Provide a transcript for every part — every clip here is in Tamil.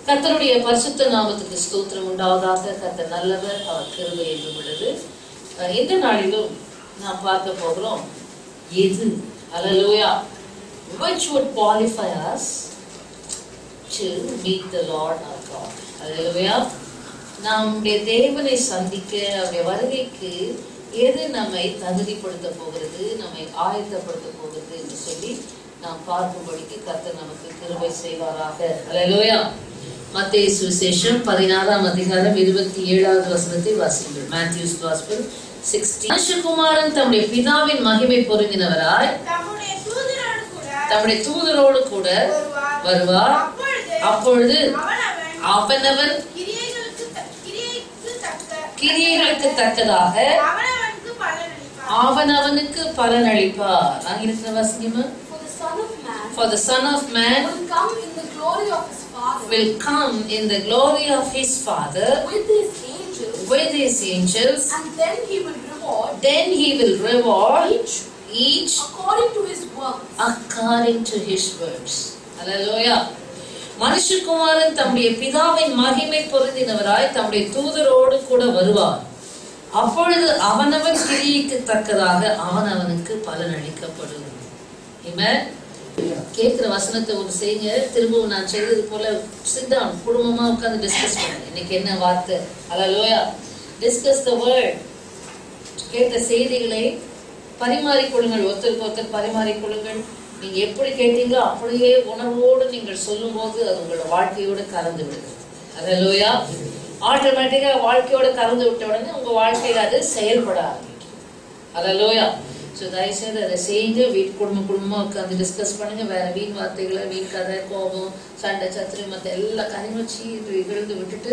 கர்த்தருடைய பரிசுத்த நாமத்துக்கு ஸ்தோத்திரம் உண்டாவதாக. கர்த்தர் நல்லவர், அவர் கிருபை என்றும் உள்ளது. இந்த நாளிலும் நாம் பார்க்க போகிறோம் எது, ஹல்லேலூயா, which would qualify us to meet the Lord our God. ஹல்லேலூயா. நம்முடைய தேவனை சந்திக்க அவருடைய வருகைக்கு எது நம்மை தகுதிப்படுத்த போகிறது, நம்மை ஆயத்தப்படுத்த போகிறது என்று சொல்லி நாம் பார்க்கும்படிக்கு கர்த்தர் நமக்கு கிருபை செய்வாராக. ஹல்லேலூயா. மத்தேயு சுவிசேஷம் 16ஆம் அதிகாரம் 27வது வசனத்தை வாசியுங்கள். Matthew's Gospel 16. மனுஷகுமாரன் தம்முடைய பிதாவின் மகிமை பொருந்தினவராய் தம்முடைய தூதரோடு கூட வருவார். அப்பொழுது அவனவன் கிரியைகளுக்கு தக்கதாக அவனவனுக்கு பலனளிப்பார். ஆங்கிலத்தில் வாசிங்கம்மா. For the Son of Man will come in the glory of his Father with his angels, and then he will reward each according to his works. Hallelujah. மனுஷகுமாரன் தம்முடைய பிதாவின் மகிமை பொருந்தினவராய் தம்முடைய தூதரோடு கூட வருவார். அப்பொழுது அவனவன் கிரியைக்கு தக்கதாக அவனவனுக்கு பலன் அளிக்கப்படும். ஆமென். கேட்கிற வசனத்தை ஒரு செய்யுங்க. திரும்பவும் நான் செய்தது போல sit down, குடும்பமா உட்கார்ந்து டிஸ்கஸ் பண்ணுங்க. இன்னைக்கு என்ன வார்த்தை, ஹல்லேலூயா, டிஸ்கஸ் தி வேர்ட். கேட்ட செய்திகளை பரிமாறிக்கொள்ளுங்கள், ஒருத்தருக்கு ஒருத்தர் பரிமாறிக்கொள்ளுங்கள். நீங்க எப்படி கேட்டீங்களோ அப்படியே உணர்வோடு நீங்கள் சொல்லும் போது அது உங்களோட வாழ்க்கையோட கலந்து விடுகிறது. ஹல்லேலூயா. ஆட்டோமேட்டிக்கா வாழ்க்கையோட கலந்து விட்ட உடனே உங்க வாழ்க்கையில அது செயல்பட ஆரம்பிக்கும். ஹல்லேலூயா. ஸோ தயவுசெய்து அதை செய்யுங்க. குடும்பமா உட்காந்து டிஸ்கஸ் பண்ணுங்க. வேற வீண் வார்த்தைகளை, வீண் கதை, கோபம், சண்டை, சத்திரி, மற்ற எல்லா கனிமச்சி இகழ்ந்து விட்டுட்டு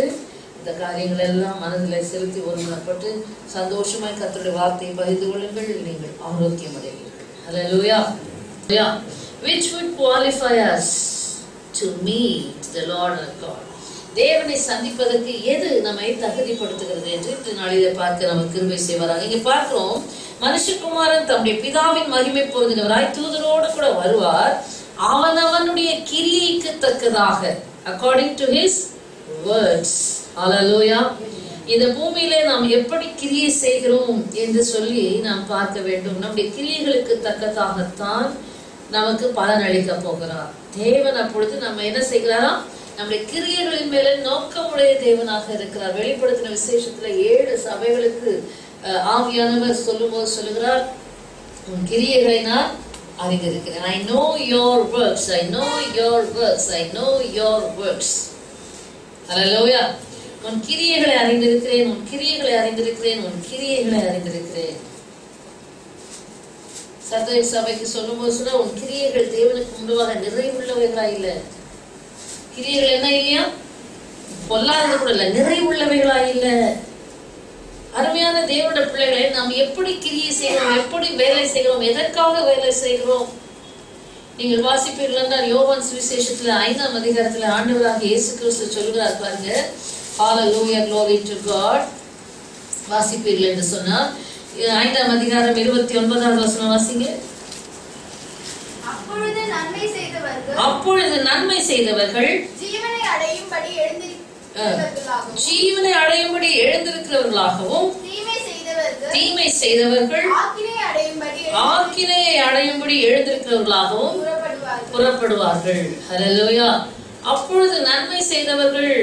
இந்த காரியங்கள் எல்லாம் மனதில் செலுத்தி ஒருமுறைப்பட்டு சந்தோஷமாய் கர்த்தருடைய வார்த்தையை பகிர்ந்து கொள்ளுங்கள். நீங்கள் ஆரோக்கியம் அடைவீர்கள். ஹல்லேலூயா. Which would qualify us to meet the Lord our God. தேவனை சந்திப்பதற்கு எது நம்மை தகுதிப்படுத்துகிறது என்று இந்த நாளிலே பார்க்க நமக்கு கிருபை செய்வாராக. இங்க பார்க்கிறோம், மனுஷகுமாரன் தம்முடைய பிதாவின் மகிமை பொருந்தினவராய் தூதரோடு கூட வருவார். அவனவனுடைய கிரியைக்கு தக்கதாக, according to his words. ஹல்லேலூயா. இந்த பூமியிலே நாம் எப்படி கிரியை செய்கிறோம் என்று சொல்லி நாம் பார்க்க வேண்டும். நம்முடைய கிரியைகளுக்கு தக்கதாகத்தான் நமக்கு பலன் அளிக்க போகிறார் தேவன். அப்பொழுது நம்ம என்ன செய்கிறாரா, நம்முடைய கிரியைகளின் மேல நோக்கமுடைய தேவனாக இருக்கிறார். வெளிப்படுத்தின விசேஷத்துல 7 சபைகளுக்கு ஆவியானவர் சொல்லும் போது சொல்லுகிறார், உன் கிரியைகளை நான் அறிந்திருக்கிறேன். I know your works, I know your works, I know your works. ஹல்லேலூயா. உன் கிரியைகளை அறிந்திருக்கிறேன், உன் கிரியைகளை அறிந்திருக்கிறேன், உன் கிரியைகளை அறிந்திருக்கிறேன். சர்தை சபைக்கு சொல்லும் போது சொன்னா, உன் கிரியைகள் தேவனுக்கு முன்பாக நிறைவுள்ளவைகளா இல்ல. கிரியைகள் என்ன இல்லையா, பொல்லாதது கூட இல்ல, நிறைவுள்ளவைகளா இல்ல. அருமையான தேவனுடைய பிள்ளைகளை, நாம் எப்படி கிரியை செய்கிறோம், எப்படி வேலை செய்கிறோம், எதற்காக வேலை செய்கிறோம். நீங்கள் வாசிப்பீர்கள் என்றால் யோவான் சுவிசேஷத்துல 5ஆம் அதிகாரத்துல ஆண்டவராகிய இயேசு கிறிஸ்து சொல்கிறார் பாருங்க. Hallelujah, glory to God. வாசிப்பீர்கள் என்று சொன்னால் 5ஆம் அதிகாரம் 29வது வசனம் வாசிங்க. அப்பொழுது நன்மை செய்தவர்கள் ஜீவனை அடையும்படி எழுந்திருக்கிறவர்களாகவும் தீமை செய்தவர்கள் ஆக்கினையை அடையும்படி எழுந்திருக்கிறவர்களாகவும் புறப்படுவார்கள். ஹல்லேலூயா. அப்பொழுது நன்மை செய்தவர்கள்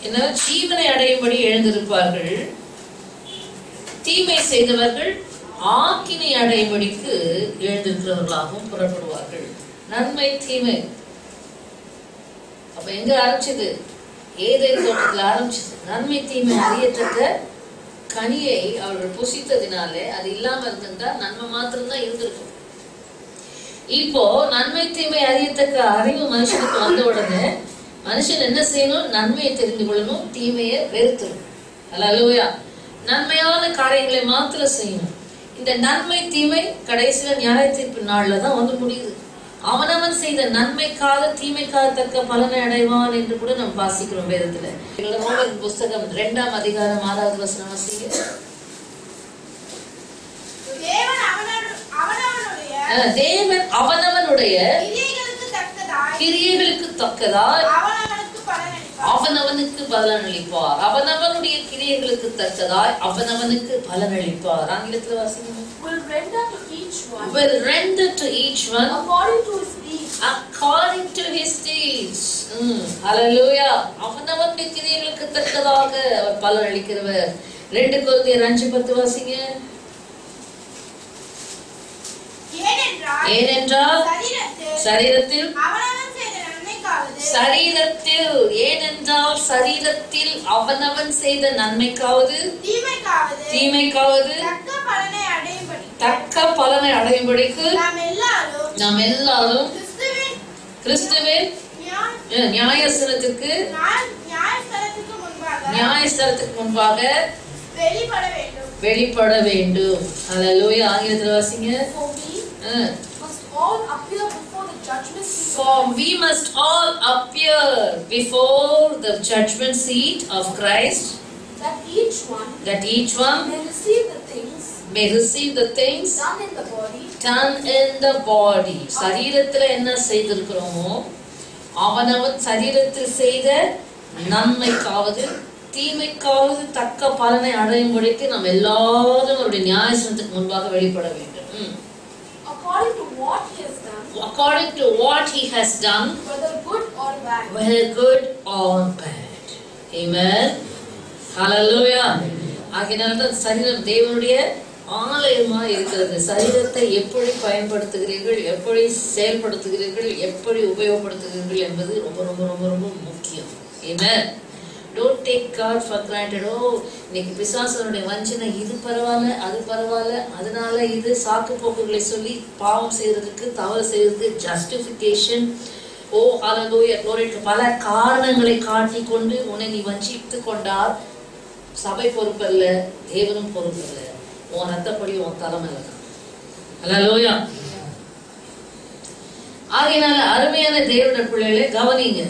என்ன, ஜீவனை அடையும்படி எழுந்திருப்பார்கள். தீமை செய்தவர்கள் ஆக்கினை அடையும்படிக்கு எழுந்திருக்கிறவர்களாகவும் புறப்படுவார்கள். நன்மை தீமை அப்ப எங்க ஆரம்பிச்சது, ஏதேன் தோட்டத்தில் ஆரம்பிச்சது. நன்மை தீமை அறியத்தக்க கனியை அவர்கள் புசித்ததினாலே அது இல்லாம இருந்தா நன்மை மாத்திரம்தான் இருந்திருக்கும். இப்போ நன்மை தீமை அறியத்தக்க அறிவு மனுஷனுக்கு வந்த உடனே மனுஷன் என்ன செய்யணும், நன்மையை தெரிந்து கொள்ளணும், தீமையை வெறுத்தணும். ஹல்லேலூயா. நன்மையான காரியங்களை மாத்திரம் செய்யணும். இந்த நன்மை தீமை கடைசியில நியாய தீர்ப்பு நாள்ல தான் வந்து முடியுது. அவனவன் செய்த நன்மைக்காக தீமைக்காக தக்க பலனை அடைவான் என்று கூட நம்ம வாசிக்கிறோம் வேதத்துல. புஸ்தகம் 2ஆம் அதிகாரம் 6வது வசனம் வாசிங்க. தேவன் அவனவனுடைய கிரியைகளுக்கு தக்கதாய் அவனவனுக்கு பலனளிப்பார். அவனவனுடைய கிரியைகளுக்கு தக்கதாய் அவனவனுக்கு பலனளிப்பார். ஆங்கிலத்தில் வாசிங்க. Will render to each one. Will render to each one According to his deeds. According to his deeds. Hallelujah. அவனவனுடைய கிரியைகளுக்கு தக்கதாக அவர் பலனளிக்கிறவர். 2 கொரிந்தியர் 5:10 வாசிங்க. ஏனென்றால் சரீரத்தில் அவனவன் செய்த நன்மைக்காவது தீமைக்காவது தக்க பலனை அடையும்படிக்கு நாம் எல்லாரும் கிறிஸ்துவின் நியாயஸ்தலத்துக்கு முன்பாக வெளிப்பட வேண்டும். ஹல்லேலூயா. ஆங்கிலத்தில் வாசிங்க. For we must all appear before the judgment seat of Christ, that each one may receive the things done in the body. சரீரத்துல என்ன செய்திருக்கிறோமோ அவனவன் சரீரத்தில் செய்த நன்மைக்காவது தீமைக்காவது தக்க பலனை அடையும்படிக்கு நாம் எல்லாரும் அவருடைய நியாயஸ்தலத்துக்கு முன்பாக வெளிப்பட வேண்டும். According to what he has done, whether good or bad. Amen. Hallelujah. ஆகையால் சரீரம் தேவனுடைய ஆலயமா இருக்கிறது. சரீரத்தை எப்படி பயன்படுத்துகிறீர்கள், எப்படி செயல்படுத்துகிறீர்கள், எப்படி உபயோகப்படுத்துகிறீர்கள் என்பது ரொம்ப ரொம்ப ரொம்ப ரொம்ப முக்கியம். Amen. Don't take God for granted. இன்னைக்கு பிசாசனுடைய வஞ்சனை, இது பரவாயில்ல அது பரவாயில்ல, அதனால இது சாக்கு போக்குகளை சொல்லி பாவம் செய்யறதுக்கு தவறு செய்யறதுக்கு ஜஸ்டிபிகேஷன். ஹல்லேலூயா, glory to பல காரணங்களை காட்டி கொண்டு உன்னை நீ வஞ்சித்து கொண்டால் சபை பொறுப்பல்ல, தேவனும் பொறுப்பல்ல. உன் ரத்தப்படி உன் தலைமையில தான். ஹல்லேலூயா. ஆகையினால அருமையான தேவனுடைய பிள்ளைகளே கவனிங்க.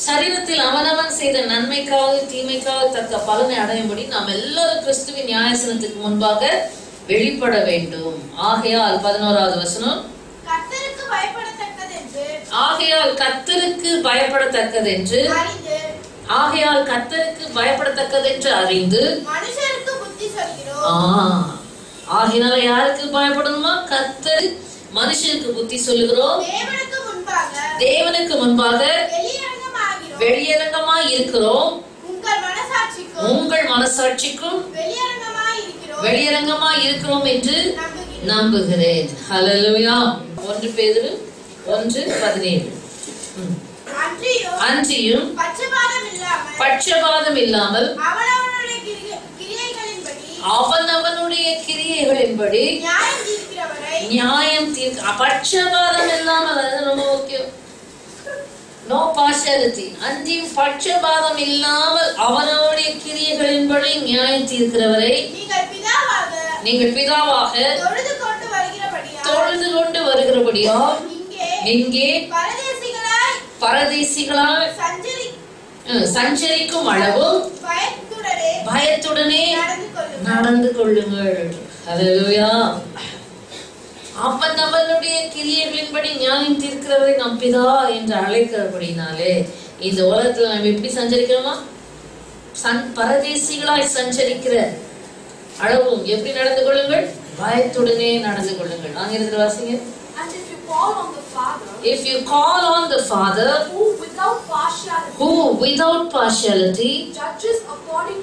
சரீரத்தில் அவனவன் செய்த நன்மைக்காவது தீமைக்காவது தக்க பலனை அடையும்படி நாம் எல்லாரும் கிறிஸ்துவின் நியாயஸ்தலத்துக்கு முன்பாக வெளிப்பட வேண்டும். ஆகையால் 11வது வசனம், ஆகையால் கர்த்தருக்கு பயப்படத்தக்கதென்று அறிந்து ஆகையினால யாருக்கு பயப்படணுமா? கர்த்தர் மனுஷனுக்கு புத்தி சொல்லுகிறோம். தேவனுக்கு முன்பாக வெளியரங்கமாய் இருக்கிறோம். உங்கள் மனசாட்சிக்கும் வெளியரங்கமாய் இருக்கிறோம் என்று நம்புகிறேன். ஹல்லேலூயா. 1 பேதுரு 1:17. அன்றியும் பட்சபாதம் இல்லாமல் அவனவனுடைய கிரியைகளின்படி நியாயம் தீர்க்க. பட்சபாதம் இல்லாமல், அது ரொம்ப முக்கியம். No partiality. அன்றியும் பட்சபாதம் இல்லாமல் அவனவனுடைய கிரியைகளின்படி நியாயம் தீர்க்கிறவரை நீங்கள் பிதாவாக தொழுது கொண்டு வருகிறபடியால் இங்கே பரதேசிகளாய் சஞ்சரிக்கும் அளவும் பயத்துடனே நடந்து கொள்ளுங்கள். ஹல்லேலூயா. அவனவனுடைய கிரியைகளின்படி நியாயம் தீர்க்கிறவரை நம் பிதா என்று அழைக்கிறபடினாலே இந்த உலகத்துல நம்ம எப்படி சஞ்சரிக்கிறோமா? பரதேசிகளாய் சஞ்சரிக்கிற அளவும் எப்படி நடந்து கொள்ளுங்கள்? பயத்துடனே நடந்து கொள்ளுங்கள். ஆங்கிலத்தில் வாசிங்க. If you call on the Father, who without partiality judges according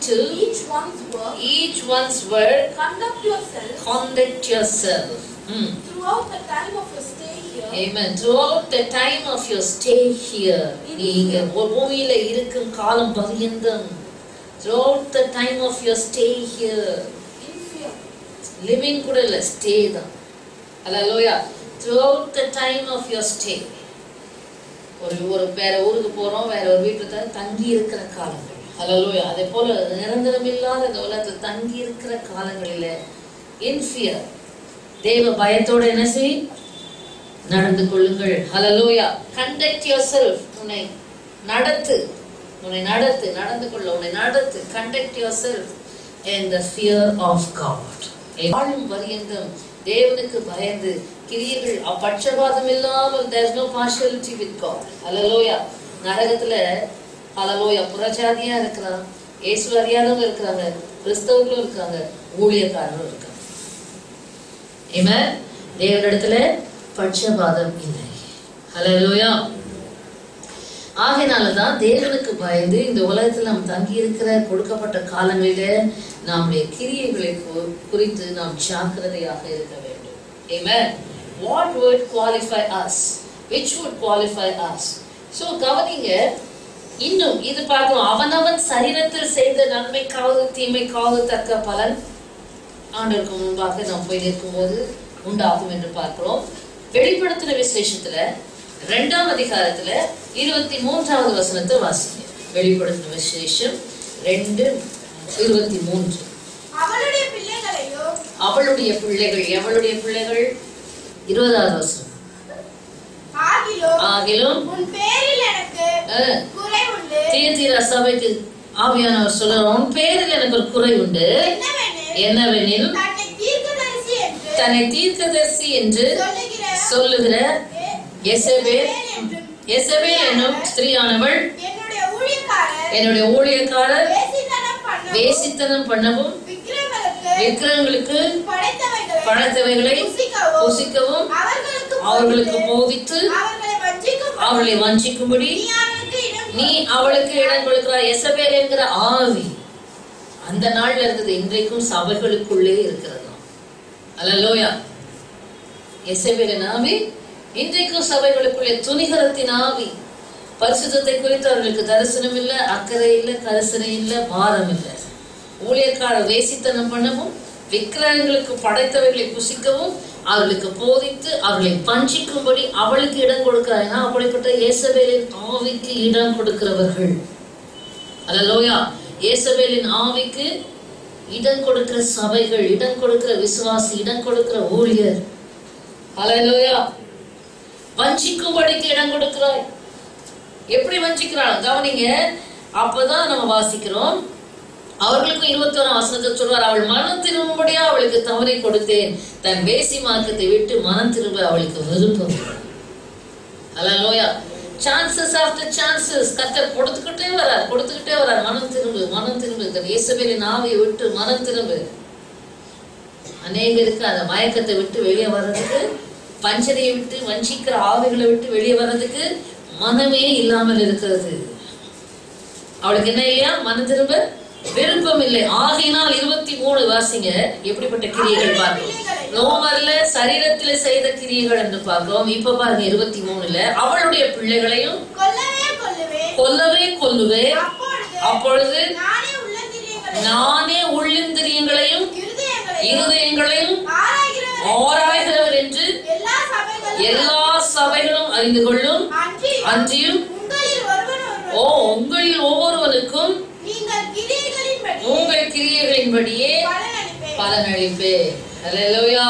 to each one's work, conduct yourself throughout the time of your stay here. Amen. Throughout the time of your stay here, நீங்க பூமியில இருக்கும் காலம் பரியந்தம், throughout the time of your stay here, living கூட இல்ல, stay தான். Hallelujah. Throughout the time of your stay, ஒரு வேற ஊருக்கு போறோம், வேற ஒரு வீட்டுல தங்கி இருக்கிற காலங்கள். ஹல்லேலூயா. அதே போல நிரந்தரம் இல்லாத இந்த உலகத்துல தங்கி இருக்கிற காலங்களில in fear, தேவ பயத்தோட என்ன செய்? நடந்து கொள்ளுங்கள். ஹல்லேலூயா. Conduct yourself. உன்னை நடந்து conduct yourself in the fear of God. வாழும் பரியந்தம் தேவனுக்கு பயந்து கிரியைகள் பட்சபாதம் இல்லாமல் there is no partiality with God. ஹல்லேலூயா. நரகத்துல ஹல்லேலூயா புறஜாதியா இருக்கிறாங்க, இயேசு அறியாதவங்க இருக்கிறாங்க, கிறிஸ்தவர்களும் இருக்காங்க, ஊழியக்காரர்களும் இருக்காங்க. ஆமென். தேவனிடத்துல பட்சபாதம் இல்லை. ஹல்லேலூயா. ஆகையினாலதான் தேவனுக்கு பயந்து இந்த உலகத்தில் நாம் தங்கி இருக்கிற கொடுக்கப்பட்ட காலங்களில நம்முடைய கிரியைகளை குறித்து நாம் ஜாக்கிரதையாக இருக்க வேண்டும். Amen. What would qualify us? Which would qualify us? So கவனிங்க, இன்னும் இது பார்க்கிறோம். அவனவன் சரீரத்தில் செய்த நன்மைக்காவது தீமைக்காவது தக்க பலன் ஆண்டவருக்கு முன்பாக நாம் போய் நிற்கும்போது உண்டாகும் என்று பார்க்கிறோம். வெளிப்படுத்தின விசேஷத்துல 2ஆம் அதிகாரத்துல 23வது வசனத்தை வாசிங்க. வெளிப்படுத்தின விசேஷம் 2:23. அவளுடைய பிள்ளைகள் எவளுடைய பிள்ளைகள்? 20வது வசனம். ஆகிலும் உன் பேரில் எனக்கு குறை உண்டு. தியத்தீரா சபைக்கு ஆவியானவர் சொல்றார், உன் பேரில் எனக்கு ஒரு குறை உண்டு. என்னவெனில் தன்னை தீர்க்கதரிசி என்று சொல்லுகிற எசபேல் என்னும் ஸ்திரீயானவள் என்னுடைய ஊழியக்காரர் வேசித்தனம் பண்ணவும் விக்கிரகங்களுக்கு படைத்தவைகளை புசிக்கவும் அவர்களுக்கு போதித்து அவர்களை வஞ்சிக்கும்படி நீ அவளுக்கு இடம் கொடுக்கிறாய். எசபேல் என்கிற ஆவி அந்த நாள்ல இருந்தது, இன்றைக்கும் சபைகளுக்குள்ளே இருக்கிறது. அல்லேலூயா. எசபேலின் ஆவி இன்றைக்கும் சபைகளுக்குள்ளே துணிகரத்தின் ஆவி. பரிசுத்தத்தை குறித்து அவர்களுக்கு தரிசனம் இல்லை, அக்கறை இல்லை, கரிசனை இல்லை, பாரம் இல்லை. ஊழியக்கார வேசித்தனம் பண்ணவும் விக்கிரகங்களுக்கு படைத்தவைகளை புசிக்கவும் அவர்களுக்கு போதித்து அவர்களை பஞ்சிக்கும்படி அவளுக்கு இடம் கொடுக்கிறாங்க. அப்படிப்பட்ட இயேசபேலின் ஆவிக்கு இடம் கொடுக்கிறவர்கள். அல்லேலூயா. இயேசபேலின் ஆவிக்கு இடம் கொடுக்கிற சபைகள், இடம் கொடுக்கிற விசுவாசி, இடம் கொடுக்கிற ஊழியர். அல்லேலூயா. வஞ்சிக்கும்படிக்கு இடம் கொடுக்கிறாய். எப்படி வஞ்சிக்கிறாள் கவனிங்க. அப்பதான் நம்ம வாசிக்கிறோம், அவர்களுக்கும் 21ஆம் வசனத்தை சொல்வார், அவள் மனம் திரும்பும்படியா அவளுக்கு தவறை கொடுத்தேன், தன் வேசி மார்க்கத்தை விட்டு மனம் திரும்ப அவளுக்கு விருப்பம். அல்லேலூயா. சான்சஸ் ஆஃப்டர் சான்சஸ் கர்த்தர் கொடுத்துக்கிட்டே வரார். மனம் திரும்பு. தன் இயேசுவின் ஆவியை விட்டு மனம் திரும்பு. அநேகருக்கு அந்த மயக்கத்தை விட்டு வெளியே வர்றதுக்கு, பஞ்சனையை விட்டு வஞ்சிக்கிற ஆவிகளை விட்டு வெளியே வர்றதுக்கு மனமே இல்லாமல் இருக்கிறது. அவளுக்கு என்ன இல்லையா? மனம் திரும்ப விருப்பம் இல்லை. ஆகையினால் 23 வாசிங்க. எப்படிப்பட்ட கிரியைகள் பார்க்கிறோம். ரோமர்ல சரீரத்தில செய்த கிரியைகள் என்று பார்க்கிறோம். இப்ப பாருங்க 23ல அவளுடைய பிள்ளைகளையும் கொல்லவே கொல்லுவேன், அப்பொழுது நானே உள்ளிந்திரியங்களையும் இருதயங்களையும் ஆராய்கிறவர் என்று எல்லா சபைகளும் அறிந்து கொள்ளும். அன்றியும் உங்களில் ஒவ்வொருவனுக்கும் உங்கள் கிரியைகளின்படியே பலனளிப்பே. அல்லேலூயா.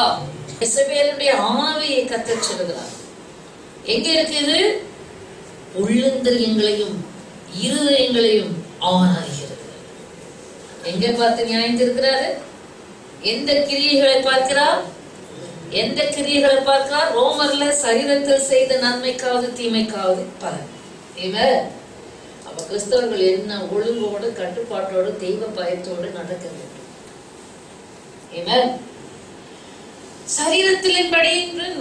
எசபேலுடைய ஆவியை கர்த்தர் சொல்கிறார். எங்க இருக்குது? உள்ளிந்திரியங்களையும் இருதயங்களையும் ஆராய்கிறது. எங்க பார்த்து நியாயம் இருக்கிறாரு? எந்த கிரியைகளை பார்க்கிறார்? ரோமர்ல சரீரத்தில் செய்த நன்மைக்காவது தீமைக்காவது பலன். அப்ப கிறிஸ்தவர்கள் என்ன ஒழுங்கோடு கட்டுப்பாட்டோடு தெய்வ பயத்தோடு நடக்க வேண்டும். சரீரத்தின்படி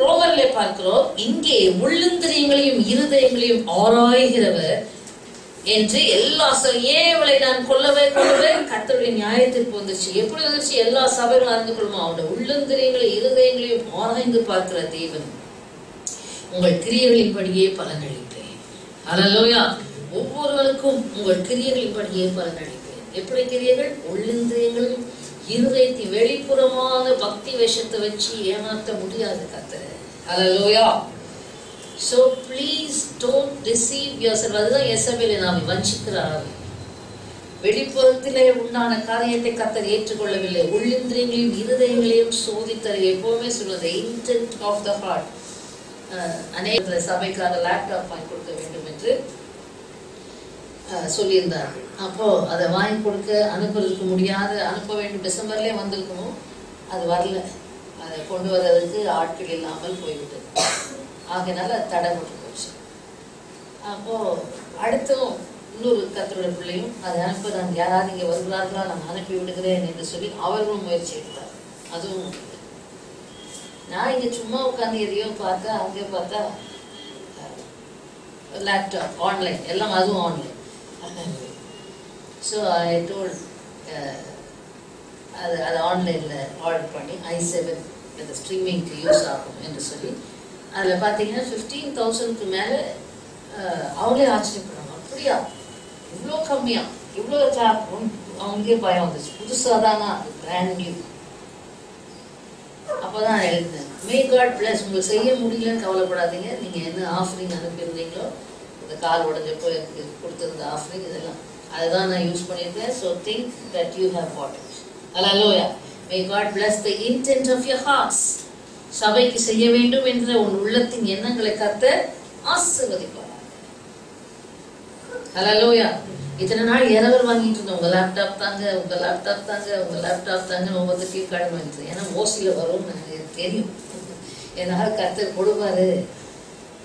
ரோமர்ல பார்க்கிறோம். இங்கே உள்ளிந்திரியங்களையும் இருதயங்களையும் ஆராய்கிறவர் என்று எல்லா ஏவளை நான் கொல்லவே கர்த்தருடைய நியாயத்திற்கு வந்துச்சு. எப்படி வந்துச்சு? எல்லா சபைகளும் அறிந்து கொள்ளுமா? அவருடைய உள்ளந்திரியங்களையும் இருதயங்களையும் ஆராய்ந்து பார்க்கிற தேவன் உங்கள் கிரியைகளின்படியே பலனளிப்பேன். அல்லேலூயா. ஒவ்வொருவருக்கும் உங்கள் கிரியைகளின்படியே பலனளிப்பேன். எப்படி கிரியைகள்? உள்ளந்திரியங்களையும் இருதயத்தை வெளிப்புறமான பக்தி வேஷத்தை வச்சு ஏமாற்ற முடியாது கர்த்தர். அல்லேலூயா. So please don't deceive yourself. அதுதான் எசபேலின் ஆவி, வஞ்சிக்கிற ஆவி. வெளிப்புறத்திலே உண்டான காரியத்தை கர்த்தர் ஏற்றுக்கொள்ளவில்லை. உள்ளிந்திரியங்களையும் இருதயங்களையும் சோதித்தர எப்பவுமே சொல்வது intent of the heart. அநேக சபைக்காக லேப்டாப் வாங்கி கொடுக்க வேண்டும் என்று சொல்லியிருந்தார்கள். அப்போ அதை வாங்கி கொடுக்க அனுப்புறதுக்கு முடியாது. அனுப்ப வேண்டும், டிசம்பர்லேயே வந்திருக்கணும், அது வரல. அதை கொண்டு வர்றதுக்கு ஆட்கள் இல்லாமல் போய்விட்டது. ஆகையினால அது தடைப்பட்டு போச்சு. அப்போ அடுத்தும் இன்னொரு கர்த்தருடைய பிள்ளையும் அதை அனுப்புறாங்க, யாராவது இங்கே வருகிறார்களா நான் அனுப்பி விடுகிறேன் என்று சொல்லி அவர்களும் முயற்சி எடுத்தார். அதுவும் நான் இங்கே சும்மா உட்காந்து எதையோ பார்த்தா அங்கே பார்த்தா லேப்டாப் ஆன்லைன் எல்லாம், அதுவும் ஆன்லைன். ஸோ ஐ டோல்ட் அது ஆன்லைனில் ஆர்டர் பண்ணி i7 இந்த ஸ்ட்ரீமிங்க்கு யூஸ் ஆகும் என்று சொல்லி அதில் பார்த்தீங்கன்னா 15,000க்கு மேலே அவங்களே ஆச்சரியப்படுறாங்க. அப்படியா இவ்வளோ கம்மியா இவ்வளோ அவங்களுக்கே பயம் வந்துச்சு. புதுசாக தானா, பிராண்ட் நியூ. அப்போ தான் எழுதினேன், மே காட் பிளஸ். உங்களுக்கு செய்ய முடியலன்னு கவலைப்படாதீங்க. நீங்கள் என்ன ஆஃபரிங் அனுப்பியிருந்தீங்களோ இந்த கால் உடஞ்சப்போ எனக்கு கொடுத்துருந்த ஆஃபரிங் இதெல்லாம் அதுதான் நான் யூஸ் பண்ணியிருக்கேன். So think that you have what it. Hallelujah. May God bless the intent of your hearts. சபைக்கு செய்ய வேண்டும் என்ற உன் உள்ளத்தின் எண்ணங்களை கர்த்தர் ஆசீர்வதிப்பார். ஹல்லேலூயா. இத்தனை நாள் இரவர் வாங்கிட்டு இருந்தோம், உங்க லேப்டாப் தாங்க, உங்க லேப்டாப் தாங்க, உங்க லேப்டாப் தாங்க ஒவ்வொருத்தையும் கடன் வாங்கிட்டு. ஏன்னா ஓசியில் வரும்னு எனக்கு தெரியும், என்னால் கர்த்தர் கொடுப்பாரு.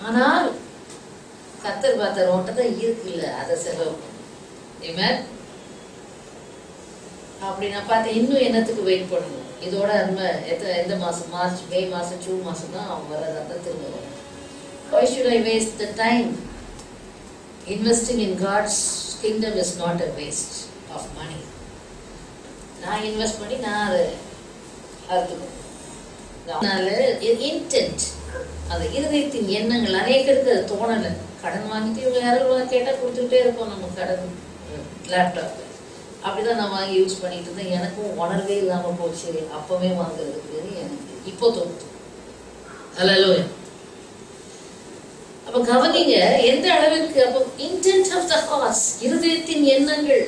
ஆனால் கர்த்தர் பார்த்தார், உன்கிட்ட தான் இருக்கு இல்லை, அதை செலவு பண்ணு. அப்படி நான் பார்த்தேன், இன்னும் என்னத்துக்கு வெயிட் பண்ணணும், இதோட நம்ம எந்த மாதம், மார்ச், மே மாதம், ஜூன் மாதம் தான் அவங்க வர்றதா தான் திரும்ப வரும். Why should I waste the time? Investing in God's kingdom is not a waste of money. நான் இன்வெஸ்ட் பண்ணி நான் அதை அறுத்துக்கணும். அதனால இன்டென்ட், அந்த இருதயத்தின் எண்ணங்கள் அநேகருக்கு அது தோணலை. கடன் வாங்கிட்டு இவங்க யாரும் கேட்டால் கொடுத்துக்கிட்டே இருப்போம் நம்ம கடன் லேப்டாப். அப்படிதான் நான் வாங்கி யூஸ் பண்ணிட்டு இருந்தேன். எனக்கும் உணர்வே இல்லாமல் போச்சு, அப்பவே வாங்குறதுக்கு எனக்கு இப்போ தோணுது. ஹல்லேலூயா. அப்ப கவனிங்க எந்த அளவிற்கு. அப்போ இன்டென்ட் ஆஃப் த ஹார்ட்ஸ், இருதயத்தின் எண்ணங்கள்,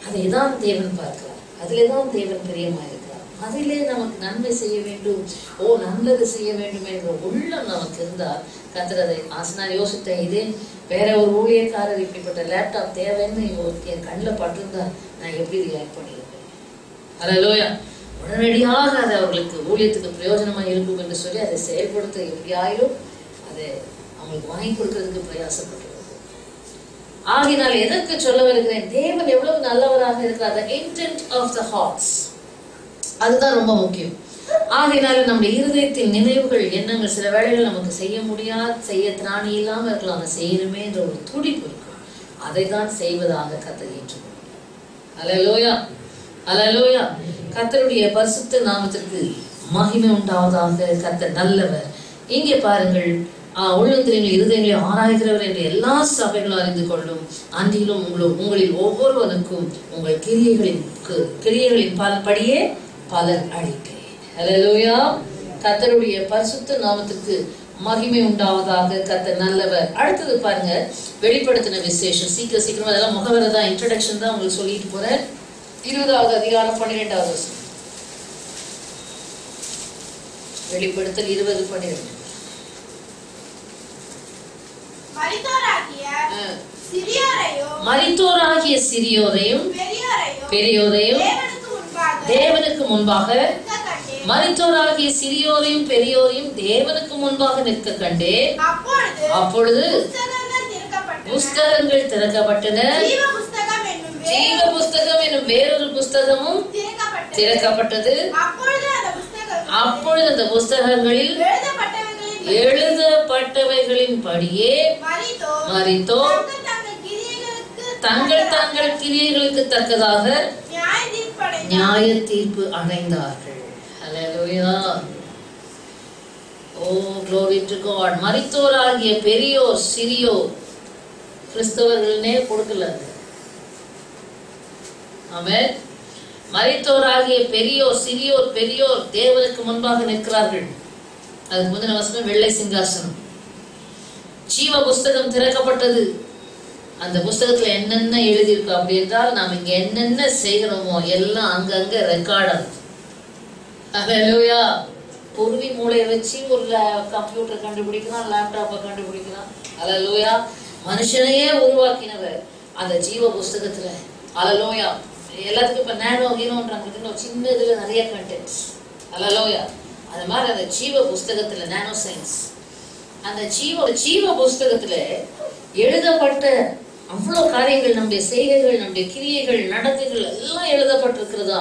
அதை தான் தேவன் பார்க்கிறார். அதிலே தான் தேவன் பிரியமா இருக்கிறார். அதிலே நமக்கு நன்மை செய்ய வேண்டும், நல்லது செய்ய வேண்டும் என்ற உள்ளம் நமக்கு இருந்தால் கர்த்தர் அதை நான் யோசித்தேன், இதே வேற ஒரு ஊழியக்காரர் இப்படிப்பட்ட லேப்டாப் தேவைன்னு என் கண்ணில் பட்டிருந்தா நான் எப்படி ரியாக்ட் பண்ணியிருப்பேன். ஹல்லேலூயா. உடனடியாக அது அவர்களுக்கு ஊழியத்துக்கு பிரயோஜனமாக இருக்கும் என்று சொல்லி அதை செயல்படுத்த எப்படியாயிலும் அதை அவங்களுக்கு வாங்கி கொடுக்கறதுக்கு பிரயாசப்பட்டுள்ளது. ஆகினால் எதற்கு சொல்ல வருகிறேன், தேவன் எவ்வளவு நல்லவராக இருக்கிறார். the intent of the hearts, அதுதான் ரொம்ப முக்கியம். ஆகினால நம்முடைய இருதயத்தின் நினைவுகள், எண்ணங்கள், சில வேளைகள் நமக்கு செய்ய முடியாது, செய்ய திராணி இல்லாம இருக்கலாம், அதை செய்யணுமே என்ற ஒரு துடிப்பு இருக்கும். அதை தான் செய்வதாக கர்த்தர் ஏற்றுக்கொண்டார். ஹல்லேலூயா, ஹல்லேலூயா. கர்த்தருடைய பரிசுத்த நாமத்திற்கு மகிமை உண்டாவதாக. கர்த்தர் நல்லவர். இங்கே பாருங்கள், உள்ளந்திரங்கள் இருதயங்களை ஆராய்கிறவர் என்று எல்லா சபைகளும் அறிந்து கொள்ளும். அன்றிலும் உங்களில் ஒவ்வொருவனுக்கும் உங்கள் கிரியைகளின் படியே பலன் அளிக்கிறேன். ஹல்லேலூயா. கர்த்தருடைய பரிசுத்த நாமத்திற்கு மகிமை உண்டாவதாக. கர்த்தர் நல்லவர். அடுத்தது பாருங்க, வெளிப்படுத்தின விசேஷம். சீக்கிரம் அதெல்லாம் முகவரை தான், இன்ட்ரோடக்ஷன் தான் உங்களுக்கு சொல்லிட்டு போறேன். 20வது அதிகாரம் 12வது வசனம். வெளிப்படுத்தல் 20:12. மரித்தோராகிய சிறியோரையும் பெரியோரையும் தேவனுக்கு முன்பாக, மரித்தோராகிய சிறியோரையும் பெரியோரையும் தேவனுக்கு முன்பாக நிற்க கண்டே. அப்பொழுது புஸ்தகங்கள் திறக்கப்பட்டன. ஜீவ புஸ்தகம் என்னும் வேறொரு புஸ்தகமும் திறக்கப்பட்டது. அப்பொழுது அந்த புஸ்தகங்களில் எழுதப்பட்டவைகளின் படியே மரித்தோர் தங்கள் கிரியைகளுக்கு தக்கதாக நியாய தீர்ப்பு அடைந்தார்கள். ஹல்லேலூயா. ஓ glory to God. மரித்தோராகிய பெரியோர் சிறியோர் கிறிஸ்தவர்களே கொடுக்கல. ஆமென். மரித்தோராகிய பெரியோர் சிறியோர் பெரியோர் தேவனுக்கு முன்பாக நிற்கிறார்கள். அதுக்கு முந்தின வசனம் வெள்ளை சிங்காசனம். ஜீவ புஸ்தகம் திறக்கப்பட்டது. அந்த புஸ்தகத்துல என்னென்ன எழுதியிருக்கோம் அப்படி என்றால் நாம் இங்க என்னென்ன செய்கிறோமோ எல்லாம் அங்கங்க ரெக்கார்ட் ஆகுது. ஹல்லேலூயா. பொறுவி மூளையை வச்சு ஒரு கம்ப்யூட்டர் கண்டுபிடிக்கிறான், லேப்டாப்பை கண்டுபிடிக்கிறான். ஹல்லேலூயா. மனுஷனையே உருவாக்கினவர் அந்த ஜீவ புஸ்தகத்துல. ஹல்லேலூயா. எல்லாத்துக்கும் இப்ப நேனோ ஹீரோன்றாங்க, சின்ன இதுல நிறைய கண்டென்ட்ஸ். ஹல்லேலூயா. அது மாதிரி அந்த ஜீவ புஸ்தகத்துல நானோ சயின்ஸ், அந்த ஜீவ புஸ்தகத்துல எழுதப்பட்ட அவ்வளவு காரியங்கள், நம்முடைய செய்கைகள், நம்முடைய கிரியைகள், நடத்தைகள் எல்லாம் எழுதப்பட்டிருக்கிறதா.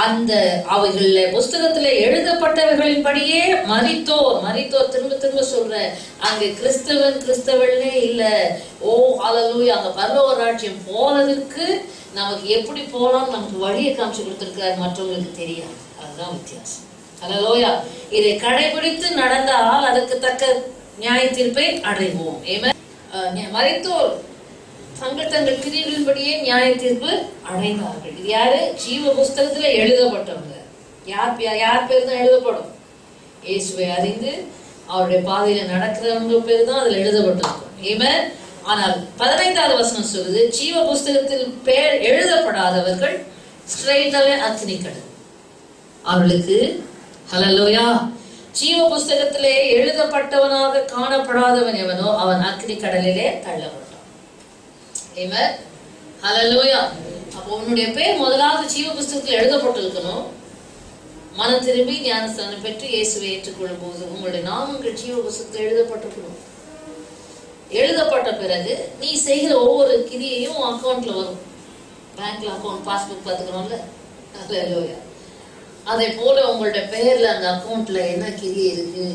அந்த அவைகள்ல புஸ்தகத்துல எழுதப்பட்டவர்களின்படியே மரித்தோர் திரும்ப திரும்ப சொல்ற, அங்க கிறிஸ்தவனே இல்ல. ஓ ஹல்லேலூயா, அங்க பரலோக ராஜ்யம் போனதுக்கு நமக்கு எப்படி போலாம் நமக்கு வழியை காமிச்சு கொடுத்திருக்காரு, மற்றவங்களுக்கு தெரியாது. அதுதான் வித்தியாசம். ஹல்லேலூயா. இதை கடைபிடித்து நடந்தால் அதற்கு தக்க நியாய தீர்ப்பை அடைவோம். மரித்தோர் தங்கள் கிரியைகளின்படியே நியாய தீர்ப்பு அடைந்தார்கள். இது யாரு? ஜீவ புஸ்தகத்துல எழுதப்பட்டவங்க. யார் பேர் தான் எழுதப்படும்? இயேசுவை அறிந்து அவருடைய பாதையில நடக்கிறவங்க பேர் தான் அதுல எழுதப்பட்டிருக்கும். ஆனால் 15வது வசனம் சொல்லுது, ஜீவ புஸ்தகத்தில் பேர் எழுதப்படாதவர்கள் ஸ்ட்ரெயிட்டாவே அக்னிக்கடல். அவர்களுக்கு ஹல்லேலூயா, ஜீவ புஸ்தகத்திலே எழுதப்பட்டவனாக காணப்படாதவன் எவனோ அவன் அக்னி கடலிலே தள்ளப்பட்டான். ஹல்லேலூயா. அப்போ உன்னுடைய பேர் முதலாவது ஜீவ புஸ்தகத்தில் எழுதப்பட்டிருக்கணும். மனம் திரும்பி ஞானஸ்தானம் பெற்று இயேசுவை ஏற்றுக்கொள்ளும் போது உங்களுடைய நாமங்கள் ஜீவ புஸ்தகத்தில் எழுதப்பட்டிருக்கணும். எழுதப்பட்ட பிறகு நீ செய்கிற ஒவ்வொரு கிரியையும் அக்கௌண்ட்ல வரும். பேங்க்ல அக்கௌண்ட் பாஸ்புக் பார்த்துக்கிறோம்ல, ஹல்லேலூயா. அதே போல உங்களுடைய பெயர்ல அந்த அக்கௌண்ட்ல என்ன கிரியை இருக்கு,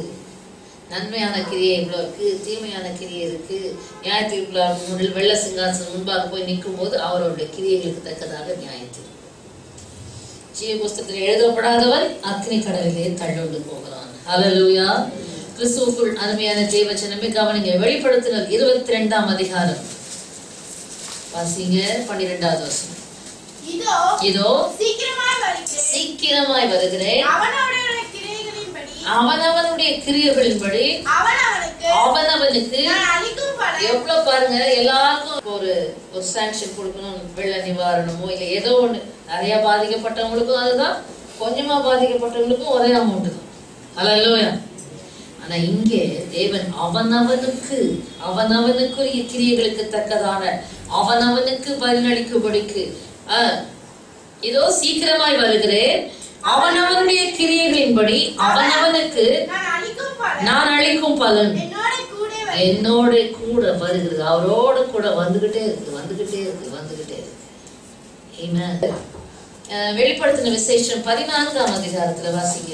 நன்மையான கிரியை இவ்வளவு இருக்கு, தீமையான கிரியை இருக்கு. நியாய தீர்ப்பு வெள்ள சிங்காசனம் முன்பாக போய் நிற்கும் போது அவருடைய கிரியைகளுக்கு தக்கதாக நியாய தீர்ப்பு. ஜீவ புஸ்தகத்தில் எழுதப்படாதவன் அக்னி கடலிலே தள்ளுண்டு போகிறான். ஹல்லேலூயா. கிறிஸ்துவுக்குள் அருமையான தேவஜனமே கவனிங்க. வெளிப்படுத்தினர் 22ஆம் அதிகாரம் வாசிங்க, 12வது வசனம். இதோ சீக்கிரமாய் வருகிறேன், அவனவனுடைய கிரியைகளின்படி அவனவனுக்கு. எவ்வளவு பாருங்க, எல்லாருக்கும் ஒரு சாங்ஷன் கொடுக்கணும். வெள்ள நிவாரணமோ இல்ல ஏதோ ஒண்ணு. நிறைய பாதிக்கப்பட்டவங்களுக்கும் அதுதான், கொஞ்சமா பாதிக்கப்பட்டவங்களுக்கும் ஒரே அமௌண்ட் தான். ஹல்லேலூயா. ஆனா இங்கே தேவன் அவனவனுக்குரிய கிரியைகளுக்கு தக்கதான அவனவனுக்கு பலனளிக்கும்படிக்கு இதோ சீக்கிரமாய் வருகிறேன், அவனவனுடைய கிரியைகளின்படி அவனவனுக்கு நான் அளிக்கும் பலன் என்னோட கூட வருகிறது. அவரோட கூட வந்துகிட்டே இருக்கு. வெளிப்படுத்தின விசேஷம் 14ஆம் அதிகாரத்துல வாசிங்க.